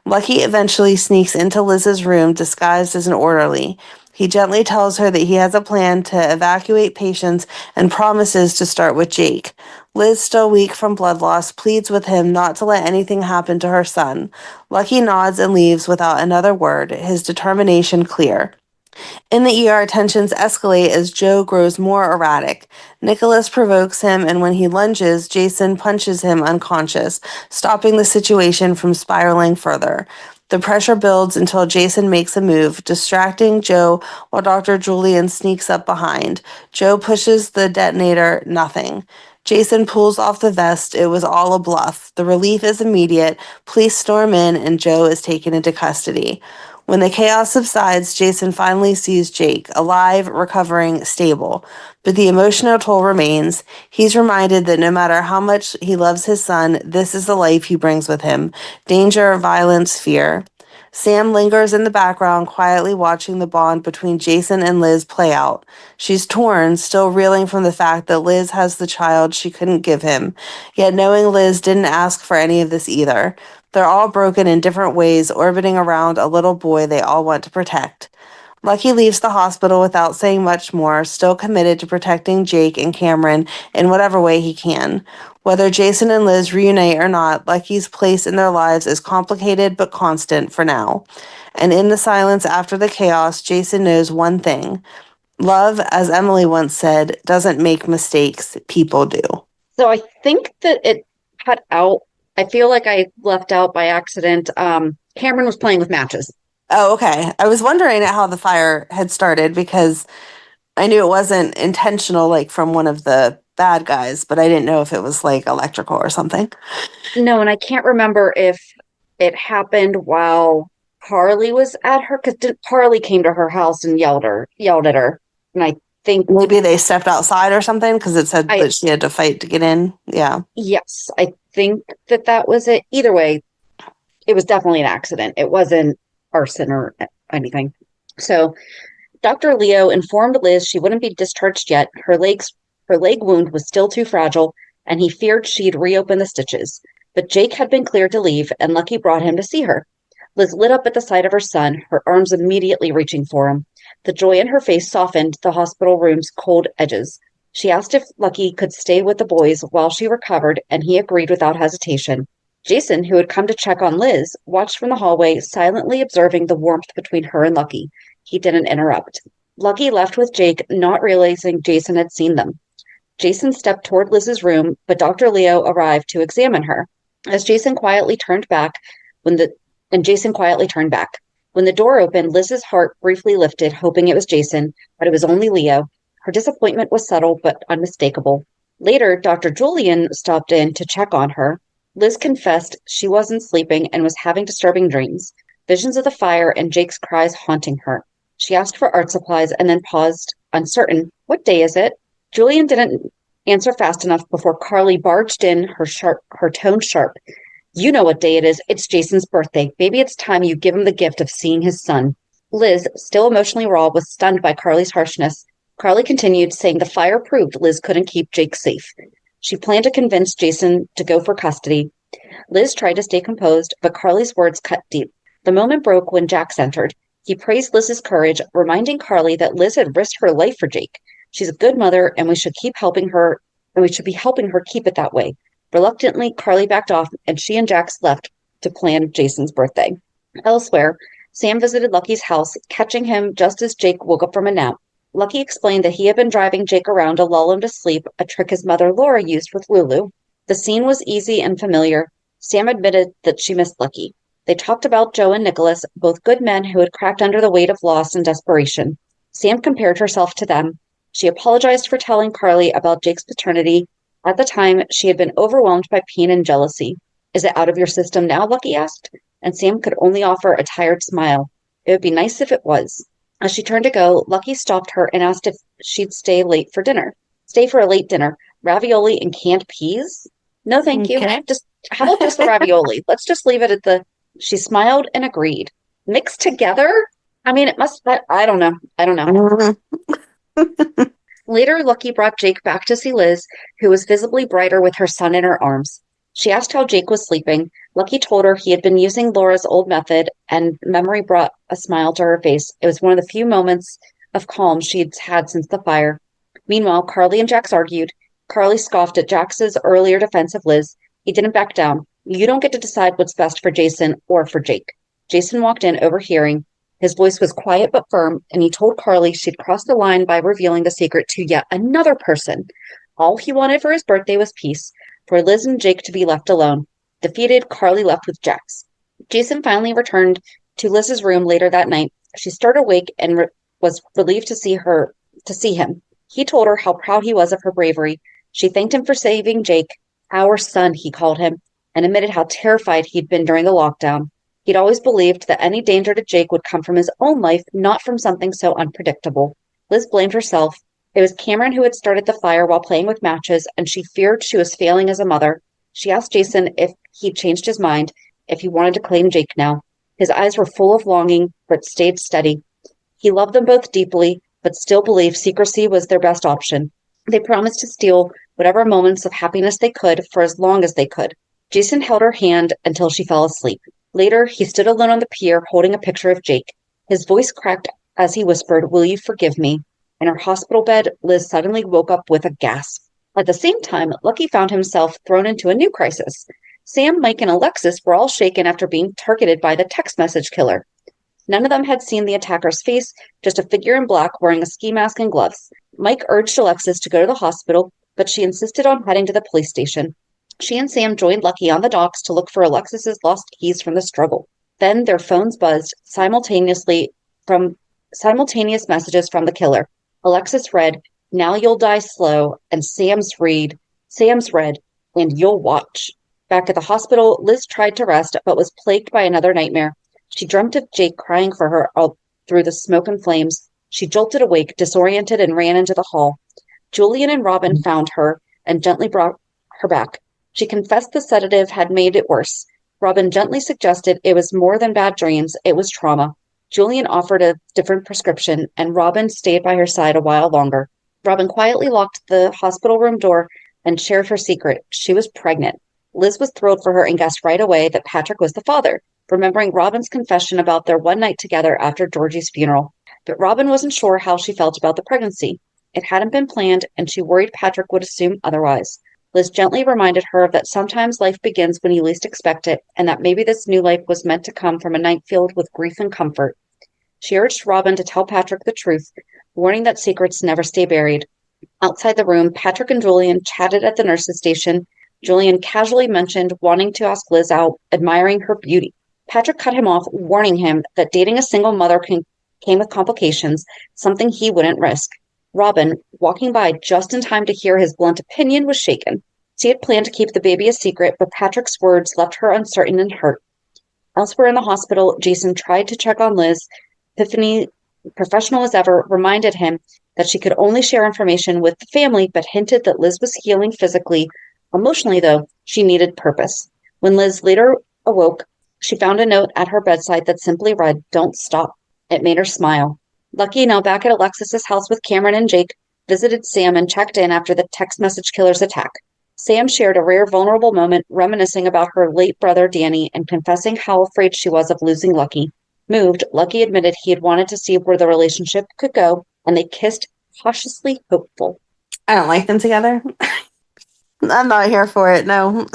Lucky eventually sneaks into Liz's room disguised as an orderly. He gently tells her that he has a plan to evacuate patients and promises to start with Jake. Liz, still weak from blood loss, pleads with him not to let anything happen to her son. Lucky nods and leaves without another word, his determination clear. In the ER, tensions escalate as Joe grows more erratic. Nikolas provokes him, and when he lunges, Jason punches him unconscious, stopping the situation from spiraling further. The pressure builds until Jason makes a move, distracting Joe while Dr. Julian sneaks up behind. Joe pushes the detonator, nothing. Jason pulls off the vest. It was all a bluff. The relief is immediate. Police storm in, and Joe is taken into custody. When the chaos subsides, Jason finally sees Jake, alive, recovering, stable. But the emotional toll remains. He's reminded that no matter how much he loves his son, this is the life he brings with him. Danger, violence, fear. Sam lingers in the background, quietly watching the bond between Jason and Liz play out. She's torn, still reeling from the fact that Liz has the child she couldn't give him, yet knowing Liz didn't ask for any of this either. They're all broken in different ways, orbiting around a little boy they all want to protect. Lucky leaves the hospital without saying much more, still committed to protecting Jake and Cameron in whatever way he can. Whether Jason and Liz reunite or not, Lucky's place in their lives is complicated but constant for now. And in the silence after the chaos, Jason knows one thing. Love, as Emily once said, doesn't make mistakes, people do. So I think that it cut out. I feel like I left out by accident. Cameron was playing with matches. Oh, okay. I was wondering how the fire had started because I knew it wasn't intentional, like from one of the bad guys, but I didn't know if it was like electrical or something. No, and I can't remember if it happened while Carly was at her, because Carly came to her house and yelled at her. And I think maybe they stepped outside or something because it said that she had to fight to get in. Yeah. Yes, I think that was it. Either way, it was definitely an accident. It wasn't arson or anything. So Dr. Leo informed Liz she wouldn't be discharged yet. Her leg wound was still too fragile, and he feared she'd reopen the stitches. But Jake had been cleared to leave, and Lucky brought him to see her. Liz lit up at the sight of her son, her arms immediately reaching for him. The joy in her face softened the hospital room's cold edges. She asked if Lucky could stay with the boys while she recovered, and he agreed without hesitation. Jason, who had come to check on Liz, watched from the hallway, silently observing the warmth between her and Lucky. He didn't interrupt. Lucky left with Jake, not realizing Jason had seen them. Jason stepped toward Liz's room, but Dr. Leo arrived to examine her. Jason quietly turned back. When the door opened, Liz's heart briefly lifted, hoping it was Jason, but it was only Leo. Her disappointment was subtle but unmistakable. Later, Dr. Julian stopped in to check on her. Liz confessed she wasn't sleeping and was having disturbing dreams, visions of the fire and Jake's cries haunting her. She asked for art supplies and then paused, uncertain. What day is it? Julian didn't answer fast enough before Carly barged in, her tone sharp. You know what day it is. It's Jason's birthday. Maybe it's time you give him the gift of seeing his son. Liz, still emotionally raw, was stunned by Carly's harshness. Carly continued, saying the fire proved Liz couldn't keep Jake safe. She planned to convince Jason to go for custody. Liz tried to stay composed, but Carly's words cut deep. The moment broke when Jax entered. He praised Liz's courage, reminding Carly that Liz had risked her life for Jake. She's a good mother, and we should be helping her keep it that way. Reluctantly, Carly backed off, and she and Jax left to plan Jason's birthday. Elsewhere, Sam visited Lucky's house, catching him just as Jake woke up from a nap. Lucky explained that he had been driving Jake around to lull him to sleep, a trick his mother Laura used with Lulu. The scene was easy and familiar. Sam admitted that she missed Lucky. They talked about Joe and Nikolas, both good men who had cracked under the weight of loss and desperation. Sam compared herself to them. She apologized for telling Carly about Jake's paternity. At the time, she had been overwhelmed by pain and jealousy. Is it out of your system now? Lucky asked, and Sam could only offer a tired smile. It would be nice if it was. As she turned to go, Lucky stopped her and asked if she'd stay for a late dinner. Ravioli and canned peas? No, thank you. How about just the ravioli? Let's just leave it at the... She smiled and agreed. Mixed together? I mean, it must... I don't know. Later, Lucky brought Jake back to see Liz, who was visibly brighter with her son in her arms. She asked how Jake was sleeping. Lucky told her he had been using Laura's old method, and memory brought a smile to her face. It was one of the few moments of calm she'd had since the fire. Meanwhile, Carly and Jax argued. Carly scoffed at Jax's earlier defense of Liz. He didn't back down. You don't get to decide what's best for Jason or for Jake. Jason walked in, overhearing. His voice was quiet but firm, and he told Carly she'd crossed the line by revealing the secret to yet another person. All he wanted for his birthday was peace, for Liz and Jake to be left alone. Defeated, Carly left with Jax. Jason finally returned to Liz's room later that night. She stirred awake and was relieved to see him. He told her how proud he was of her bravery. She thanked him for saving Jake, our son, he called him, and admitted how terrified he'd been during the lockdown. He'd always believed that any danger to Jake would come from his own life, not from something so unpredictable. Liz blamed herself. It was Cameron who had started the fire while playing with matches, and she feared she was failing as a mother. She asked Jason if he'd changed his mind, if he wanted to claim Jake now. His eyes were full of longing, but stayed steady. He loved them both deeply, but still believed secrecy was their best option. They promised to steal whatever moments of happiness they could for as long as they could. Jason held her hand until she fell asleep. Later, he stood alone on the pier holding a picture of Jake. His voice cracked as he whispered, "Will you forgive me?" In her hospital bed, Liz suddenly woke up with a gasp. At the same time, Lucky found himself thrown into a new crisis. Sam, Mike, and Alexis were all shaken after being targeted by the text message killer. None of them had seen the attacker's face, just a figure in black wearing a ski mask and gloves. Mike urged Alexis to go to the hospital, but she insisted on heading to the police station. She and Sam joined Lucky on the docks to look for Alexis's lost keys from the struggle. Then their phones buzzed simultaneous messages from the killer. Alexis read, "Now you'll die slow," and Sam's read, "And you'll watch." Back at the hospital, Liz tried to rest, but was plagued by another nightmare. She dreamt of Jake crying for her all through the smoke and flames. She jolted awake, disoriented, and ran into the hall. Julian and Robin found her and gently brought her back. She confessed the sedative had made it worse. Robin gently suggested it was more than bad dreams, it was trauma. Julian offered a different prescription, and Robin stayed by her side a while longer. Robin quietly locked the hospital room door and shared her secret. She was pregnant. Liz was thrilled for her and guessed right away that Patrick was the father, remembering Robin's confession about their one night together after Georgie's funeral. But Robin wasn't sure how she felt about the pregnancy. It hadn't been planned, and she worried Patrick would assume otherwise. Liz gently reminded her that sometimes life begins when you least expect it, and that maybe this new life was meant to come from a night filled with grief and comfort. She urged Robin to tell Patrick the truth, warning that secrets never stay buried. Outside the room, Patrick and Julian chatted at the nurse's station. Julian casually mentioned wanting to ask Liz out, admiring her beauty. Patrick cut him off, warning him that dating a single mother came with complications, something he wouldn't risk. Robin, walking by just in time to hear his blunt opinion, was shaken. She had planned to keep the baby a secret, but Patrick's words left her uncertain and hurt. Elsewhere in the hospital, Jason tried to check on Liz. Tiffany, professional as ever, reminded him that she could only share information with the family, but hinted that Liz was healing physically. Emotionally, though, she needed purpose. When Liz later awoke, she found a note at her bedside that simply read, "Don't stop." It made her smile. Lucky, now back at Alexis's house with Cameron and Jake, visited Sam and checked in after the text message killer's attack. Sam shared a rare vulnerable moment, reminiscing about her late brother Danny and confessing how afraid she was of losing Lucky. Moved, Lucky admitted he had wanted to see where the relationship could go, and they kissed, cautiously hopeful. I don't like them together. I'm not here for it, no.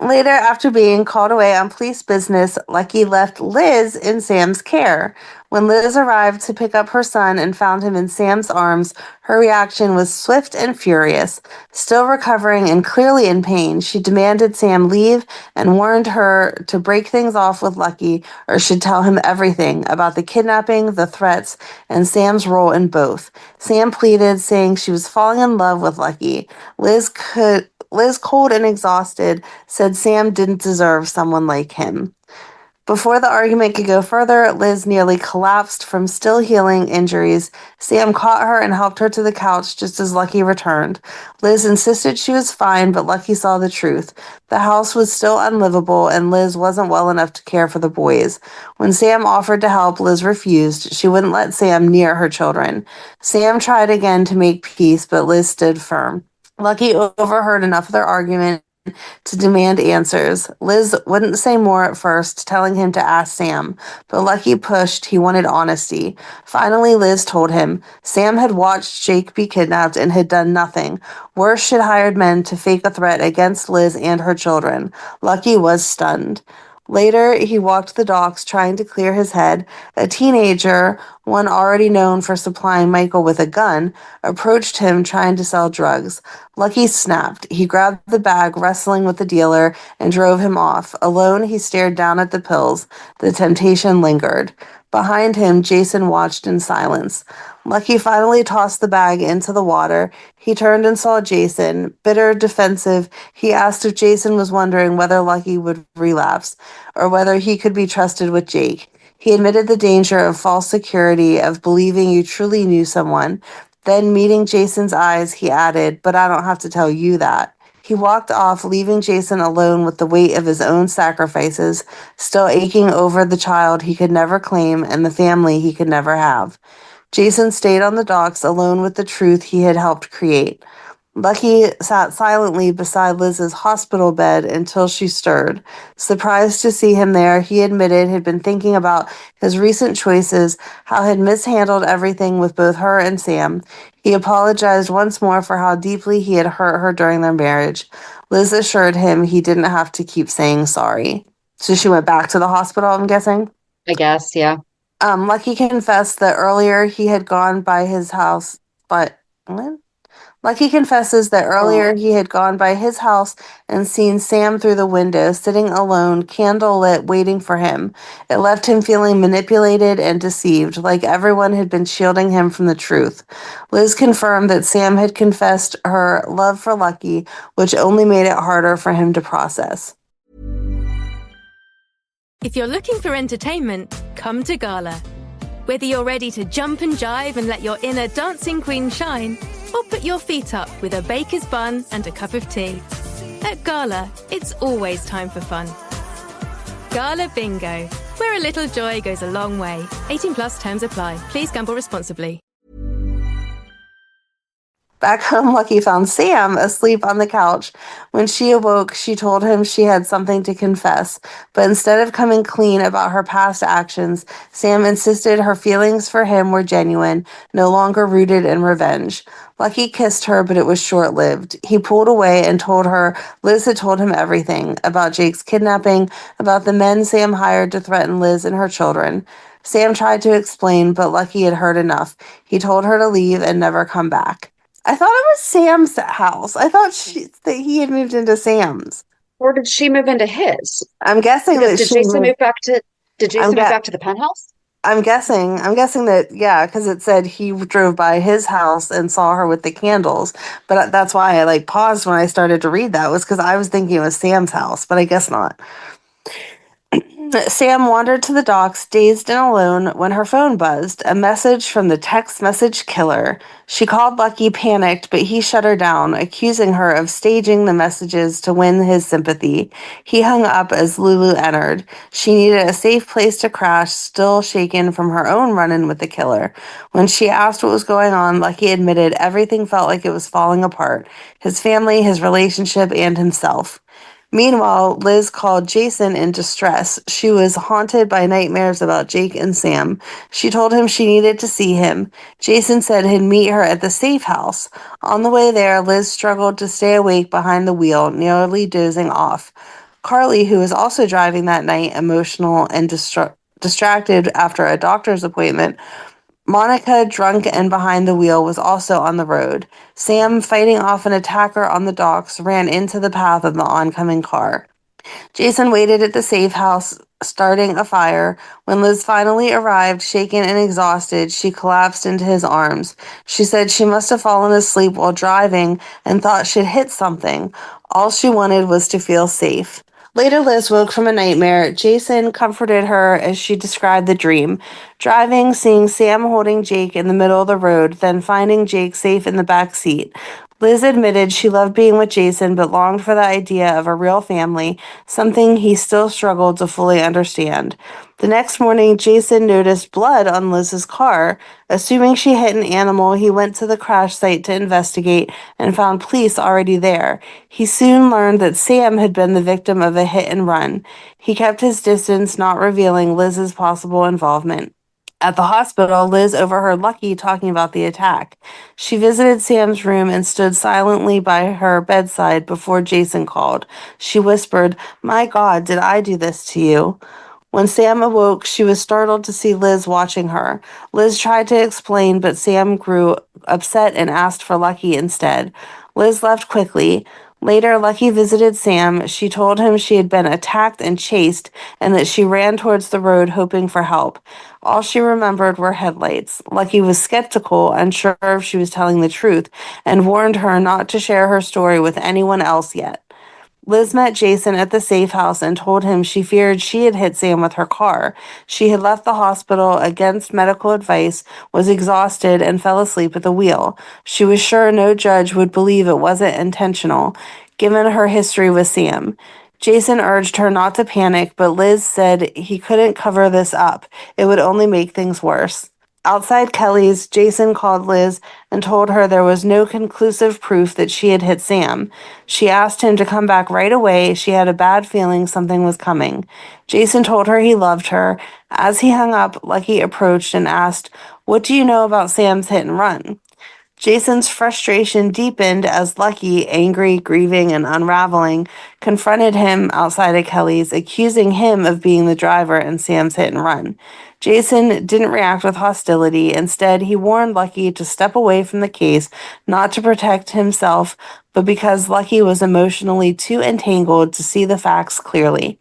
Later, after being called away on police business, Lucky left Liz in Sam's care. When Liz arrived to pick up her son and found him in Sam's arms, her reaction was swift and furious. Still recovering and clearly in pain, she demanded Sam leave and warned her to break things off with Lucky or she'd tell him everything about the kidnapping, the threats, and Sam's role in both. Sam pleaded, saying she was falling in love with Lucky. Liz, cold and exhausted, said Sam didn't deserve someone like him. Before the argument could go further, Liz nearly collapsed from still healing injuries. Sam caught her and helped her to the couch just as Lucky returned. Liz insisted she was fine, but Lucky saw the truth. The house was still unlivable, and Liz wasn't well enough to care for the boys. When Sam offered to help, Liz refused. She wouldn't let Sam near her children. Sam tried again to make peace, but Liz stood firm. Lucky overheard enough of their argument to demand answers. Liz wouldn't say more at first, telling him to ask Sam, but Lucky pushed. He wanted honesty. Finally, Liz told him Sam had watched Jake be kidnapped and had done nothing. Worse, she'd hired men to fake a threat against Liz and her children. Lucky was stunned. Later, he walked the docks trying to clear his head. A teenager, one already known for supplying Michael with a gun, approached him trying to sell drugs. Lucky snapped. He grabbed the bag, wrestling with the dealer, and drove him off. Alone, he stared down at the pills. The temptation lingered. Behind him, Jason watched in silence. Lucky finally tossed the bag into the water. He turned and saw Jason. Bitter, defensive, he asked if Jason was wondering whether Lucky would relapse or whether he could be trusted with Jake. He admitted the danger of false security, of believing you truly knew someone. Then, meeting Jason's eyes, he added, "But I don't have to tell you that." He walked off, leaving Jason alone with the weight of his own sacrifices, still aching over the child he could never claim and the family he could never have. Jason stayed on the docks alone with the truth he had helped create. Lucky sat silently beside Liz's hospital bed until she stirred. Surprised to see him there, he admitted he'd been thinking about his recent choices, how he'd mishandled everything with both her and Sam. He apologized once more for how deeply he had hurt her during their marriage. Liz assured him he didn't have to keep saying sorry. So she went back to the hospital, I'm guessing? I guess, yeah. Lucky confessed that earlier he had gone by his house, but what? Lucky confesses that earlier he had gone by his house and seen Sam through the window, sitting alone, candle lit, waiting for him. It left him feeling manipulated and deceived, like everyone had been shielding him from the truth. Liz confirmed that Sam had confessed her love for Lucky, which only made it harder for him to process. If you're looking for entertainment, come to Gala. Whether you're ready to jump and jive and let your inner dancing queen shine, or put your feet up with a baker's bun and a cup of tea. At Gala, it's always time for fun. Gala Bingo, where a little joy goes a long way. 18 plus terms apply. Please gamble responsibly. Back home, Lucky found Sam asleep on the couch. When she awoke, she told him she had something to confess. But instead of coming clean about her past actions, Sam insisted her feelings for him were genuine, no longer rooted in revenge. Lucky kissed her, but it was short-lived. He pulled away and told her Liz had told him everything, about Jake's kidnapping, about the men Sam hired to threaten Liz and her children. Sam tried to explain, but Lucky had heard enough. He told her to leave and never come back. I thought it was Sam's house. I thought that he had moved into Sam's. Or did she move into his? I'm guessing that did Jason move back to the penthouse? I'm guessing that, yeah, because it said he drove by his house and saw her with the candles. But that's why I paused when I started to read that, was because I was thinking it was Sam's house, but I guess not. Sam wandered to the docks, dazed and alone, when her phone buzzed, a message from the text message killer. She called Lucky, panicked, but he shut her down, accusing her of staging the messages to win his sympathy. He hung up as Lulu entered. She needed a safe place to crash, still shaken from her own run-in with the killer. When she asked what was going on, Lucky admitted everything felt like it was falling apart. His family, his relationship, and himself. Meanwhile, Liz called Jason in distress. She was haunted by nightmares about Jake and Sam. She told him she needed to see him. Jason said he'd meet her at the safe house. On the way there, Liz struggled to stay awake behind the wheel, nearly dozing off. Carly, who was also driving that night, emotional and distracted after a doctor's appointment, Monica, drunk and behind the wheel, was also on the road. Sam, fighting off an attacker on the docks, ran into the path of the oncoming car. Jason waited at the safe house, starting a fire. When Liz finally arrived, shaken and exhausted, she collapsed into his arms. She said she must have fallen asleep while driving and thought she'd hit something. All she wanted was to feel safe. Later, Liz woke from a nightmare. Jason comforted her as she described the dream. Driving, seeing Sam holding Jake in the middle of the road, then finding Jake safe in the back seat. Liz admitted she loved being with Jason, but longed for the idea of a real family, something he still struggled to fully understand. The next morning, Jason noticed blood on Liz's car. Assuming she hit an animal, he went to the crash site to investigate and found police already there. He soon learned that Sam had been the victim of a hit and run. He kept his distance, not revealing Liz's possible involvement. At the hospital, Liz overheard Lucky talking about the attack. She visited Sam's room and stood silently by her bedside before Jason called. She whispered, "My God, did I do this to you?" When Sam awoke, she was startled to see Liz watching her. Liz tried to explain, but Sam grew upset and asked for Lucky instead. Liz left quickly. Later, Lucky visited Sam. She told him she had been attacked and chased and that she ran towards the road hoping for help. All she remembered were headlights. Lucky was skeptical, unsure if she was telling the truth, and warned her not to share her story with anyone else yet. Liz met Jason at the safe house and told him she feared she had hit Sam with her car. She had left the hospital against medical advice, was exhausted, and fell asleep at the wheel. She was sure no judge would believe it wasn't intentional, given her history with Sam. Jason urged her not to panic, but Liz said he couldn't cover this up. It would only make things worse. Outside Kelly's, Jason called Liz and told her there was no conclusive proof that she had hit Sam. She asked him to come back right away. She had a bad feeling something was coming. Jason told her he loved her. As he hung up, Lucky approached and asked, "What do you know about Sam's hit and run?" Jason's frustration deepened as Lucky, angry, grieving, and unraveling, confronted him outside of Kelly's, accusing him of being the driver in Sam's hit and run. Jason didn't react with hostility. Instead, he warned Lucky to step away from the case, not to protect himself, but because Lucky was emotionally too entangled to see the facts clearly.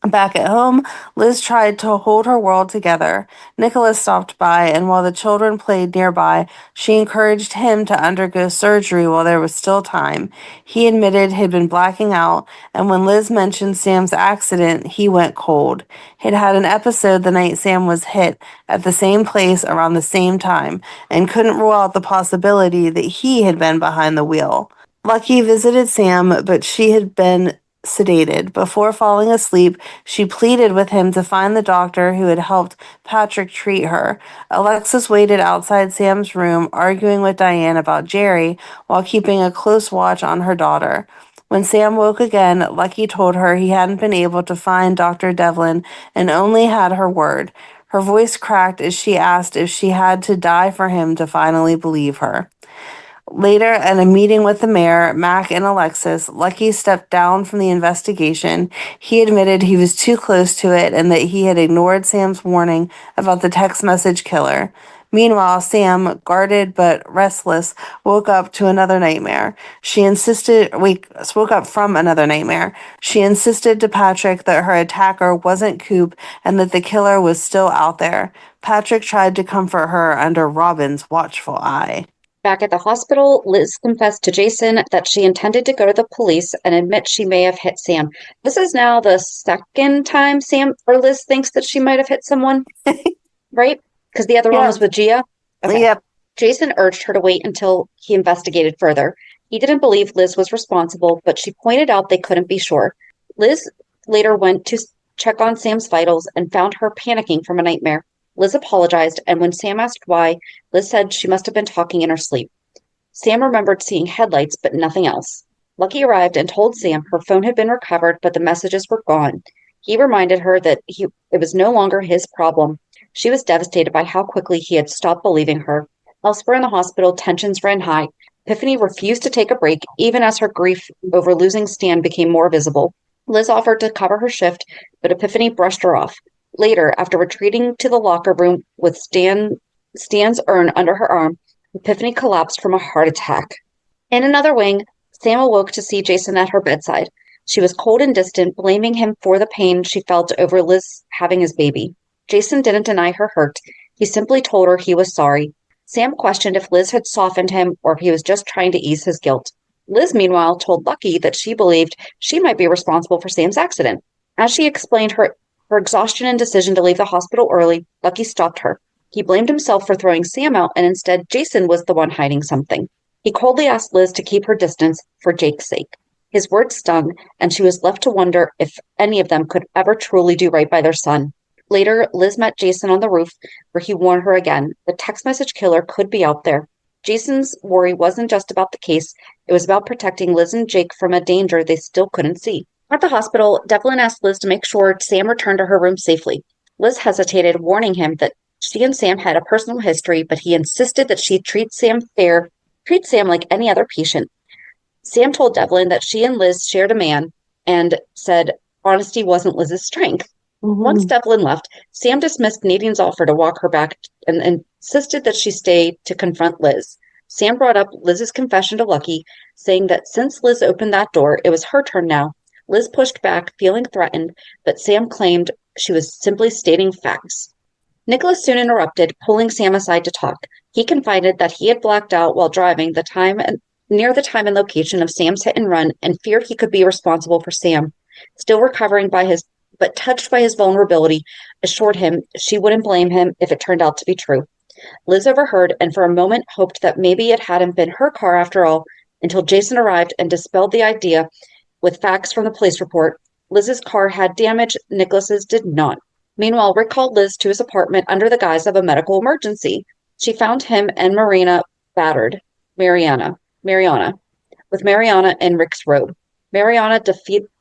Back at home, Liz tried to hold her world together. Nikolas stopped by, and while the children played nearby, she encouraged him to undergo surgery while there was still time. He admitted he'd been blacking out, and when Liz mentioned Sam's accident, he went cold. He'd had an episode the night Sam was hit at the same place around the same time, and couldn't rule out the possibility that he had been behind the wheel. Lucky visited Sam, but she had been sedated. Before falling asleep, she pleaded with him to find the doctor who had helped Patrick treat her. Alexis waited outside Sam's room, arguing with Diane about Jerry while keeping a close watch on her daughter. When Sam woke again, Lucky told her he hadn't been able to find Dr. Devlin and only had her word. Her voice cracked as she asked if she had to die for him to finally believe her. Later, at a meeting with the mayor, Mac, and Alexis, Lucky stepped down from the investigation. He admitted he was too close to it and that he had ignored Sam's warning about the text message killer. Meanwhile, Sam, guarded but restless, woke up from another nightmare. She insisted to Patrick that her attacker wasn't Coop and that the killer was still out there. Patrick tried to comfort her under Robin's watchful eye. Back at the hospital, Liz confessed to Jason that she intended to go to the police and admit she may have hit Sam. This is now the second time Liz thinks that she might have hit someone, right? Because the other one was with Gia? Okay. Yep. Jason urged her to wait until he investigated further. He didn't believe Liz was responsible, but she pointed out they couldn't be sure. Liz later went to check on Sam's vitals and found her panicking from a nightmare. Liz apologized, and when Sam asked why, Liz said she must have been talking in her sleep. Sam remembered seeing headlights, but nothing else. Lucky arrived and told Sam her phone had been recovered, but the messages were gone. He reminded her that it was no longer his problem. She was devastated by how quickly he had stopped believing her. Elsewhere in the hospital, tensions ran high. Epiphany refused to take a break, even as her grief over losing Stan became more visible. Liz offered to cover her shift, but Epiphany brushed her off. Later, after retreating to the locker room with Stan's urn under her arm, Epiphany collapsed from a heart attack. In another wing, Sam awoke to see Jason at her bedside. She was cold and distant, blaming him for the pain she felt over Liz having his baby. Jason didn't deny her hurt. He simply told her he was sorry. Sam questioned if Liz had softened him or if he was just trying to ease his guilt. Liz, meanwhile, told Lucky that she believed she might be responsible for Sam's accident. As she explained her exhaustion and decision to leave the hospital early, Lucky stopped her. He blamed himself for throwing Sam out, and instead Jason was the one hiding something. He coldly asked Liz to keep her distance for Jake's sake. His words stung, and she was left to wonder if any of them could ever truly do right by their son. Later, Liz met Jason on the roof, where he warned her again. The text message killer could be out there. Jason's worry wasn't just about the case, it was about protecting Liz and Jake from a danger they still couldn't see. At the hospital, Devlin asked Liz to make sure Sam returned to her room safely. Liz hesitated, warning him that she and Sam had a personal history, but he insisted that she treat Sam like any other patient. Sam told Devlin that she and Liz shared a man and said honesty wasn't Liz's strength. Once Devlin left, Sam dismissed Nadine's offer to walk her back and insisted that she stay to confront Liz. Sam brought up Liz's confession to Lucky, saying that since Liz opened that door, it was her turn now. Liz pushed back, feeling threatened, but Sam claimed she was simply stating facts. Nikolas soon interrupted, pulling Sam aside to talk. He confided that he had blacked out while driving near the time and location of Sam's hit and run and feared he could be responsible for Sam. Still recovering but touched by his vulnerability, assured him she wouldn't blame him if it turned out to be true. Liz overheard and for a moment hoped that maybe it hadn't been her car after all, until Jason arrived and dispelled the idea with facts from the police report. Liz's car had damage, Nikolas's did not. Meanwhile, Rick called Liz to his apartment under the guise of a medical emergency. She found him and Mariana battered. Mariana, with Mariana in Rick's robe. Mariana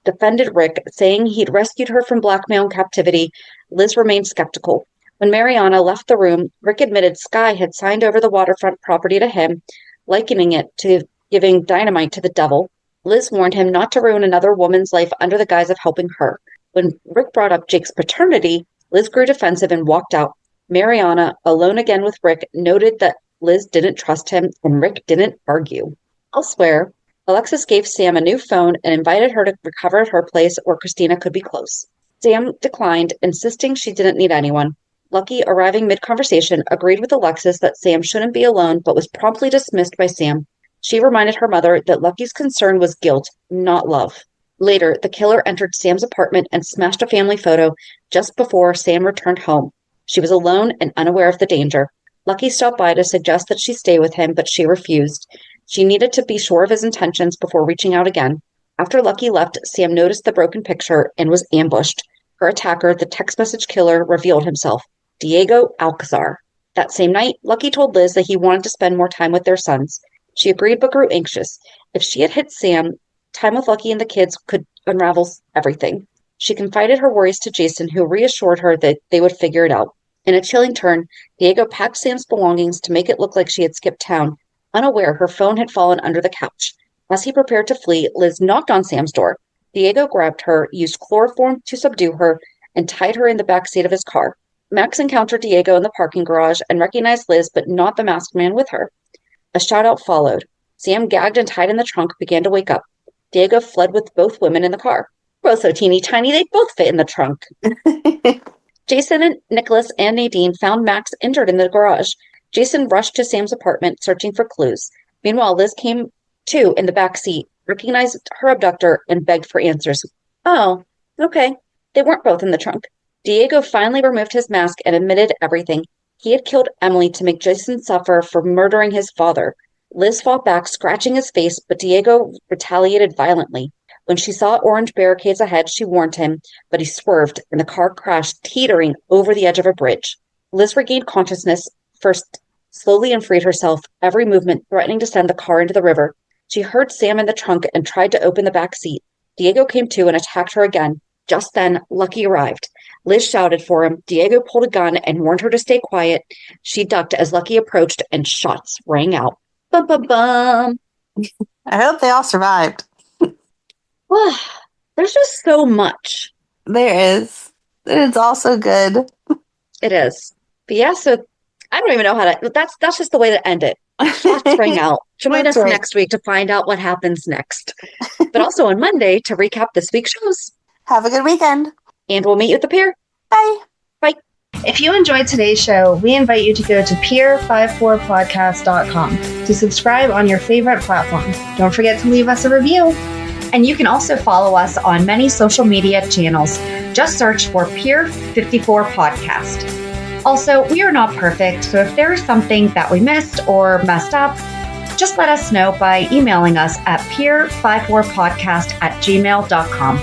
defended Rick, saying he'd rescued her from blackmail and captivity. Liz remained skeptical. When Mariana left the room, Rick admitted Sky had signed over the waterfront property to him, likening it to giving dynamite to the devil. Liz warned him not to ruin another woman's life under the guise of helping her. When Rick brought up Jake's paternity, Liz grew defensive and walked out. Mariana, alone again with Rick, noted that Liz didn't trust him and Rick didn't argue. Elsewhere, Alexis gave Sam a new phone and invited her to recover at her place where Christina could be close. Sam declined, insisting she didn't need anyone. Lucky, arriving mid-conversation, agreed with Alexis that Sam shouldn't be alone, but was promptly dismissed by Sam. She reminded her mother that Lucky's concern was guilt, not love. Later, the killer entered Sam's apartment and smashed a family photo just before Sam returned home. She was alone and unaware of the danger. Lucky stopped by to suggest that she stay with him, but she refused. She needed to be sure of his intentions before reaching out again. After Lucky left, Sam noticed the broken picture and was ambushed. Her attacker, the text message killer, revealed himself, Diego Alcazar. That same night, Lucky told Liz that he wanted to spend more time with their sons. She agreed but grew anxious. If she had hit Sam, time with Lucky and the kids could unravel everything. She confided her worries to Jason, who reassured her that they would figure it out. In a chilling turn, Diego packed Sam's belongings to make it look like she had skipped town. Unaware, her phone had fallen under the couch. As he prepared to flee, Liz knocked on Sam's door. Diego grabbed her, used chloroform to subdue her, and tied her in the back seat of his car. Max encountered Diego in the parking garage and recognized Liz, but not the masked man with her. A shout-out followed. Sam, gagged and tied in the trunk, began to wake up. Diego fled with both women in the car. Both so teeny tiny, they both fit in the trunk. Jason and Nikolas and Nadine found Max injured in the garage. Jason rushed to Sam's apartment, searching for clues. Meanwhile, Liz came to in the back seat, recognized her abductor, and begged for answers. Oh, okay. They weren't both in the trunk. Diego finally removed his mask and admitted everything. He had killed Emily to make Jason suffer for murdering his father. Liz fought back, scratching his face, but Diego retaliated violently. When she saw orange barricades ahead, she warned him, but he swerved, and the car crashed, teetering over the edge of a bridge. Liz regained consciousness, first slowly, and freed herself, every movement threatening to send the car into the river. She heard Sam in the trunk and tried to open the back seat. Diego came to and attacked her again. Just then, Lucky arrived. Liz shouted for him. Diego pulled a gun and warned her to stay quiet. She ducked as Lucky approached, and shots rang out. Bum, bum, bum. I hope they all survived. There's just so much. There is. It's also good. It is. But yeah, so I don't even know how to. That's just the way to end it. Shots rang out. Join us next week to find out what happens next. But also on Monday to recap this week's shows. Have a good weekend. And we'll meet you at the pier. Bye. Bye. If you enjoyed today's show, we invite you to go to pier54podcast.com to subscribe on your favorite platform. Don't forget to leave us a review. And you can also follow us on many social media channels. Just search for Pier 54 Podcast. Also, we are not perfect, so if there is something that we missed or messed up, just let us know by emailing us at pier54podcast@gmail.com.